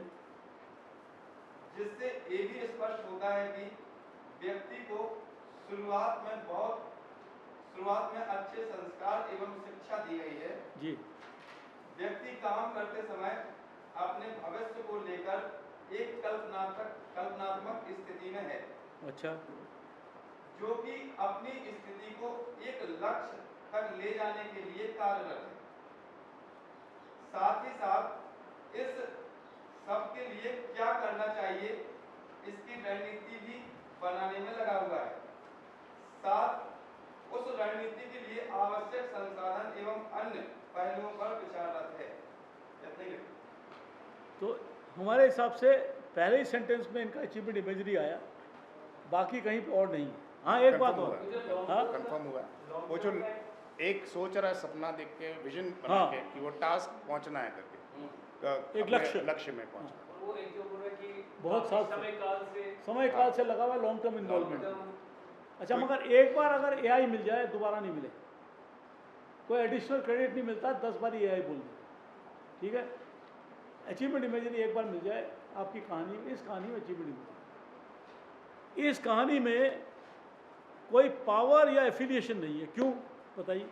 जिससे ये भी स्पष्ट होता है कि व्यक्ति को शुरुआत में अच्छे संस्कार एवं शिक्षा दी गई है। जी व्यक्ति काम करते समय अपने भविष्य को लेकर एक कल्पनात्मक स्थिति में है, अच्छा जो कि अपनी स्थिति को एक लक्ष्य तक ले जाने के लिए कार्यरत है। साथ ही साथ इस सब के लिए क्या करना चाहिए इसकी रणनीति भी बनाने में लगा हुआ है। साथ उस रणनीति के लिए आवश्यक संसाधन एवं अन्य पहलुओं पर विचाररत है। इतने ही। तो हमारे हिसाब से पहले ही सेंटेंस में इनका अचीवमेंट इमेजरी आया, बाकी कहीं पे और नहीं है। हाँ एक बात और, हाँ कंफर्म हुआ वो जो एक सोच रहा है सपना देख के, विजन बना हाँ। के कि वो टास्क पहुंचना है करके, एक अपने लक्ष्य में पहुंचना। वो एक जो बोल रहा है कि बहुत साल समय काल से लगा हुआ लॉन्ग टर्म इन्वॉल्वमेंट। अच्छा मगर एक बार अगर एआई मिल जाए दोबारा नहीं मिले, कोई एडिशनल क्रेडिट नहीं मिलता, 10 बार एआई बोल दे, ठीक है। अचीवमेंट इमेजरी एक बार मिल जाए आपकी कहानी में, इस कहानी में अचीवमेंट इमेजरी, इस कहानी में कोई पावर या एफिलिएशन नहीं है। क्यों बताइए?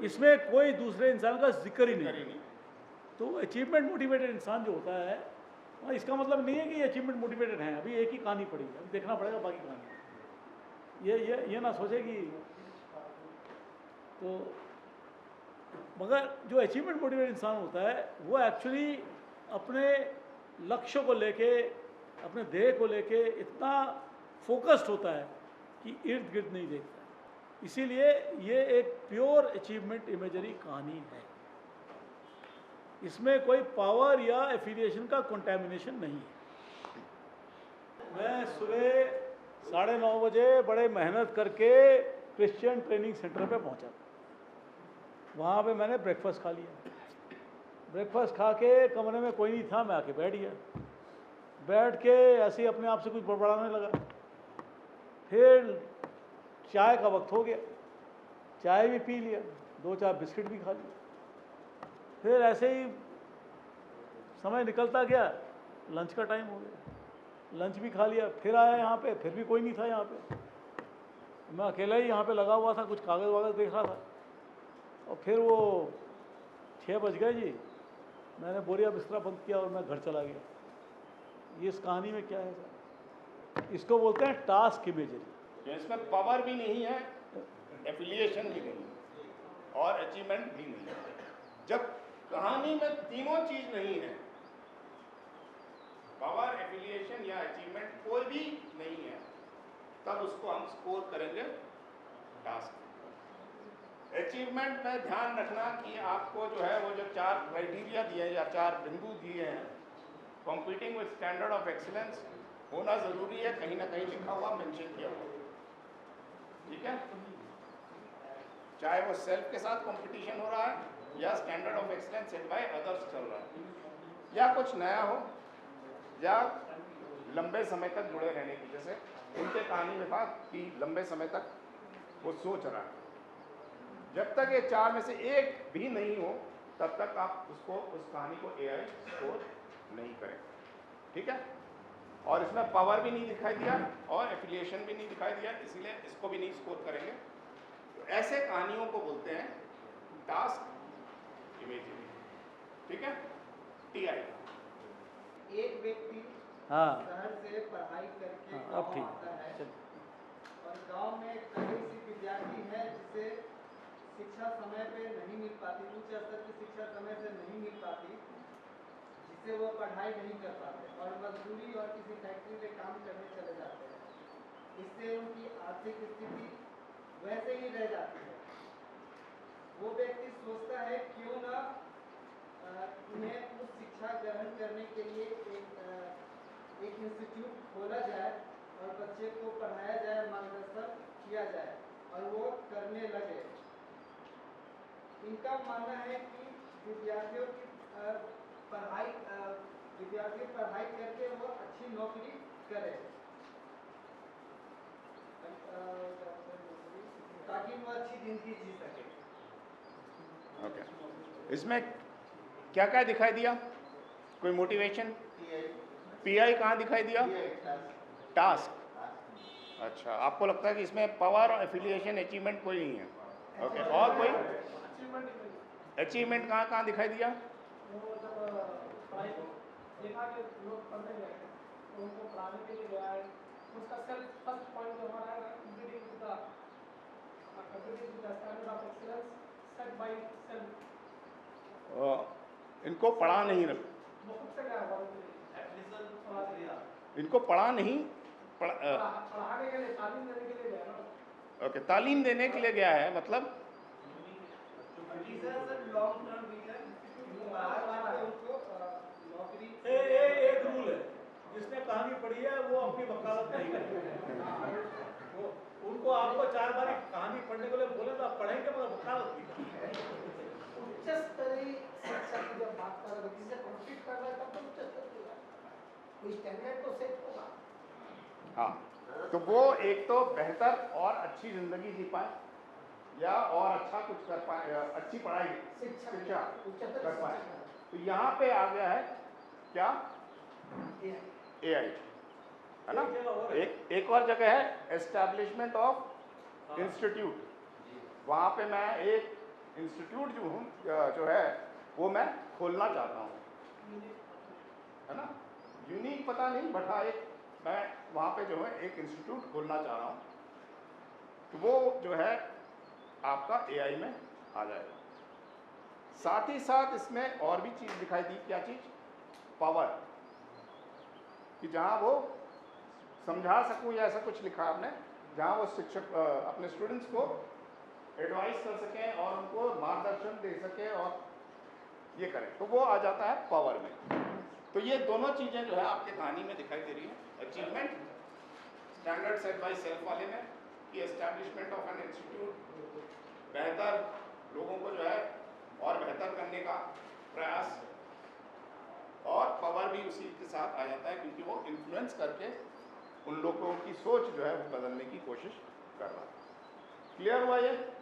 इसमें कोई दूसरे इंसान का जिक्र ही नहीं है। तो अचीवमेंट मोटिवेटेड इंसान जो होता है, इसका मतलब नहीं है कि ये अचीवमेंट मोटिवेटेड है। अभी एक ही कहानी पड़ी है, अभी देखना पड़ेगा बाकी कहानी। ये ना सोचे कि तो, मगर जो अचीवमेंट मोटिवेटेड इंसान होता है वो एक्चुअली अपने लक्ष्य को लेके, अपने ध्येय को लेके इतना फोकस्ड होता है कि इर्द गिर्द नहीं देखता। इसीलिए ये एक प्योर अचीवमेंट इमेजरी कहानी है, इसमें कोई पावर या एफिलिएशन का कंटेमिनेशन नहीं है। मैं सुबह 9:30 बजे बड़े मेहनत करके क्रिश्चियन ट्रेनिंग सेंटर पे पहुंचा। वहाँ पे मैंने ब्रेकफास्ट खा लिया। ब्रेकफास्ट खा के कमरे में कोई नहीं था, मैं आके बैठ गया। बैठ के ऐसे ही अपने आप से कुछ बड़बड़ाने लगा। फिर चाय का वक्त हो गया, चाय भी पी लिया, 2-4 बिस्किट भी खा लिया। फिर ऐसे ही समय निकलता गया, लंच का टाइम हो गया, लंच भी खा लिया। फिर आया यहाँ पे, फिर भी कोई नहीं था यहाँ पे, मैं अकेला ही यहाँ पे लगा हुआ था, कुछ कागज़ वागज़ देख रहा था। और फिर वो 6 बज गए जी, मैंने बोरिया बिस्तरा बंद किया और मैं घर चला गया। ये इस कहानी में क्या है सर? इसको बोलते हैं टास्क इमेजरी। इसमें पावर भी नहीं है, एफिलिएशन भी नहीं है और अचीवमेंट भी नहीं है। जब कहानी में तीनों चीज नहीं है, पावर, एफिलिएशन या अचीवमेंट कोई भी नहीं है, तब उसको हम स्कोर करेंगे टास्क। अचीवमेंट में ध्यान रखना कि आपको जो है वो जो 4 क्राइटेरिया दिए हैं या 4 बिंदु दिए हैं, competing with standard of excellence होना जरूरी है, कहीं ना कहीं लिखा हुआ, मेंशन किया हुआ, ठीक है। चाहे वो सेल्फ के साथ कंपटीशन हो रहा है या standard of excellence set by others चल रहा है, या कुछ नया हो, या लंबे समय तक जुड़े रहने की, जैसे उनके कहानी में था कि लंबे समय तक वो सोच रहा है। जब तक ये 4 में से एक भी नहीं हो तब तक आप उसको, उस कहानी को एआई स्कोर नहीं करें, ठीक है। और इसमें पावर भी नहीं दिखाई दिया और एफिलिएशन भी नहीं दिखाई दिया, इसीलिए इसको भी नहीं स्कोर करेंगे। तो ऐसे कहानियों को बोलते हैं टास्क इमेजरी, ठीक है, टीआई। एक व्यक्ति हाँ शहर से पढ़ाई करके हाँ, अब गांव ठीक आता है चल। और गांव में कई ऐसे विद्यार्थी हैं जिसे शिक्षा समय पे नहीं मिल पाती, उच्च स्तर की शिक्षा समय से नहीं मिल पाती, जिससे वो पढ़ाई नहीं कर पाते और मजदूरी और किसी फैक्ट्री में काम करने चले जाते हैं। इससे उनकी आर्थिक स्थिति वैसे ही रह जाती है। वो व्यक्ति सोचता है क्यों ना उन्हें उस शिक्षा ग्रहण करने के लिए एक इंस्टीट्यूट खोला जाए और बच्चे को पढ़ाया जाए, मार्गदर्शन किया जाए और वो करने लगे। इनका मानना है कि विद्यार्थियों की पढ़ाई विद्यार्थी पढ़ाई करके वो अच्छी नौकरी करे ताकि वो अच्छी जिंदगी जी सके। ओके, इसमें क्या क्या दिखाई दिया? कोई मोटिवेशन? पीआई कहाँ दिखाई दिया? टास्क। अच्छा, आपको लगता है कि इसमें पावर और एफिलिएशन अचीवमेंट कोई नहीं है? ओके, और कोई अचीवमेंट कहाँ कहाँ दिखाई दिया? देखा कि लोग पढ़ने गए हैं तो उनको पढ़ाने के लिए गया है उसका सेल्फ फर्स्ट पॉइंट जो हमारा है computing with the standard of excellence set by self इनको पढ़ा नहीं, वो खुद से गया वॉलंटियरली इनको पढ़ा नहीं, पढ़ाने के लिए तालीम देने के लिए गया ना। ओके, तालीम देने के लिए गया है, मतलब लॉन्ग टर्म विजन उनको नौकरी एक रूल है, जिसने कहानी पढ़ी है वो अपनी वकालत नहीं करेगा। उनको आपको 4 बार कहानी पढ़ने के लिए बोले तो आप पढ़ेंगे मगर वकालत नहीं करेंगे। उच्च स्तरीय शिक्षा की जब बात कर रहे जिसे कम्पीट कर रहे हैं तब तो उच्च स्तर की बात कोई स्टैंडर्ड तो सेट होगा। हाँ, तो वो एक तो बेहतर और अच्छी जिंदगी जी पाए या और अच्छा कुछ कर पाए, अच्छी पढ़ाई शिक्षा कर पाए। तो यहाँ पे आ गया है क्या? एआई, है ना? एक और जगह है एस्टैब्लिशमेंट ऑफ इंस्टीट्यूट। वहाँ पे मैं एक इंस्टीट्यूट जो है वो मैं खोलना चाहता हूँ, है ना? यूनिक पता नहीं, बट हाँ एक मैं वहाँ पे जो है एक इंस्टीट्यूट खोलना चाह रहा हूँ। तो वो जो है आपका एआई में आ जाएगा। साथ ही साथ इसमें और भी चीज़ दिखाई दी, क्या चीज़? पावर, कि जहाँ वो समझा सकूँ या ऐसा कुछ लिखा आपने, जहाँ वो शिक्षक अपने स्टूडेंट्स को एडवाइस कर सकें और उनको मार्गदर्शन दे सकें और ये करें, तो वो आ जाता है पावर में। तो ये दोनों चीज़ें जो है आपके कहानी में दिखाई दे रही हैं। Achievement standard set by self वाले में, कि एस्टैब्लिशमेंट ऑफ एन इंस्टीट्यूट, बेहतर लोगों को जो है और बेहतर करने का प्रयास, और पावर भी उसी के साथ आ जाता है क्योंकि वो इन्फ्लुएंस करके उन लोगों की सोच जो है वो बदलने की कोशिश कर रहा है। क्लियर हुआ ये?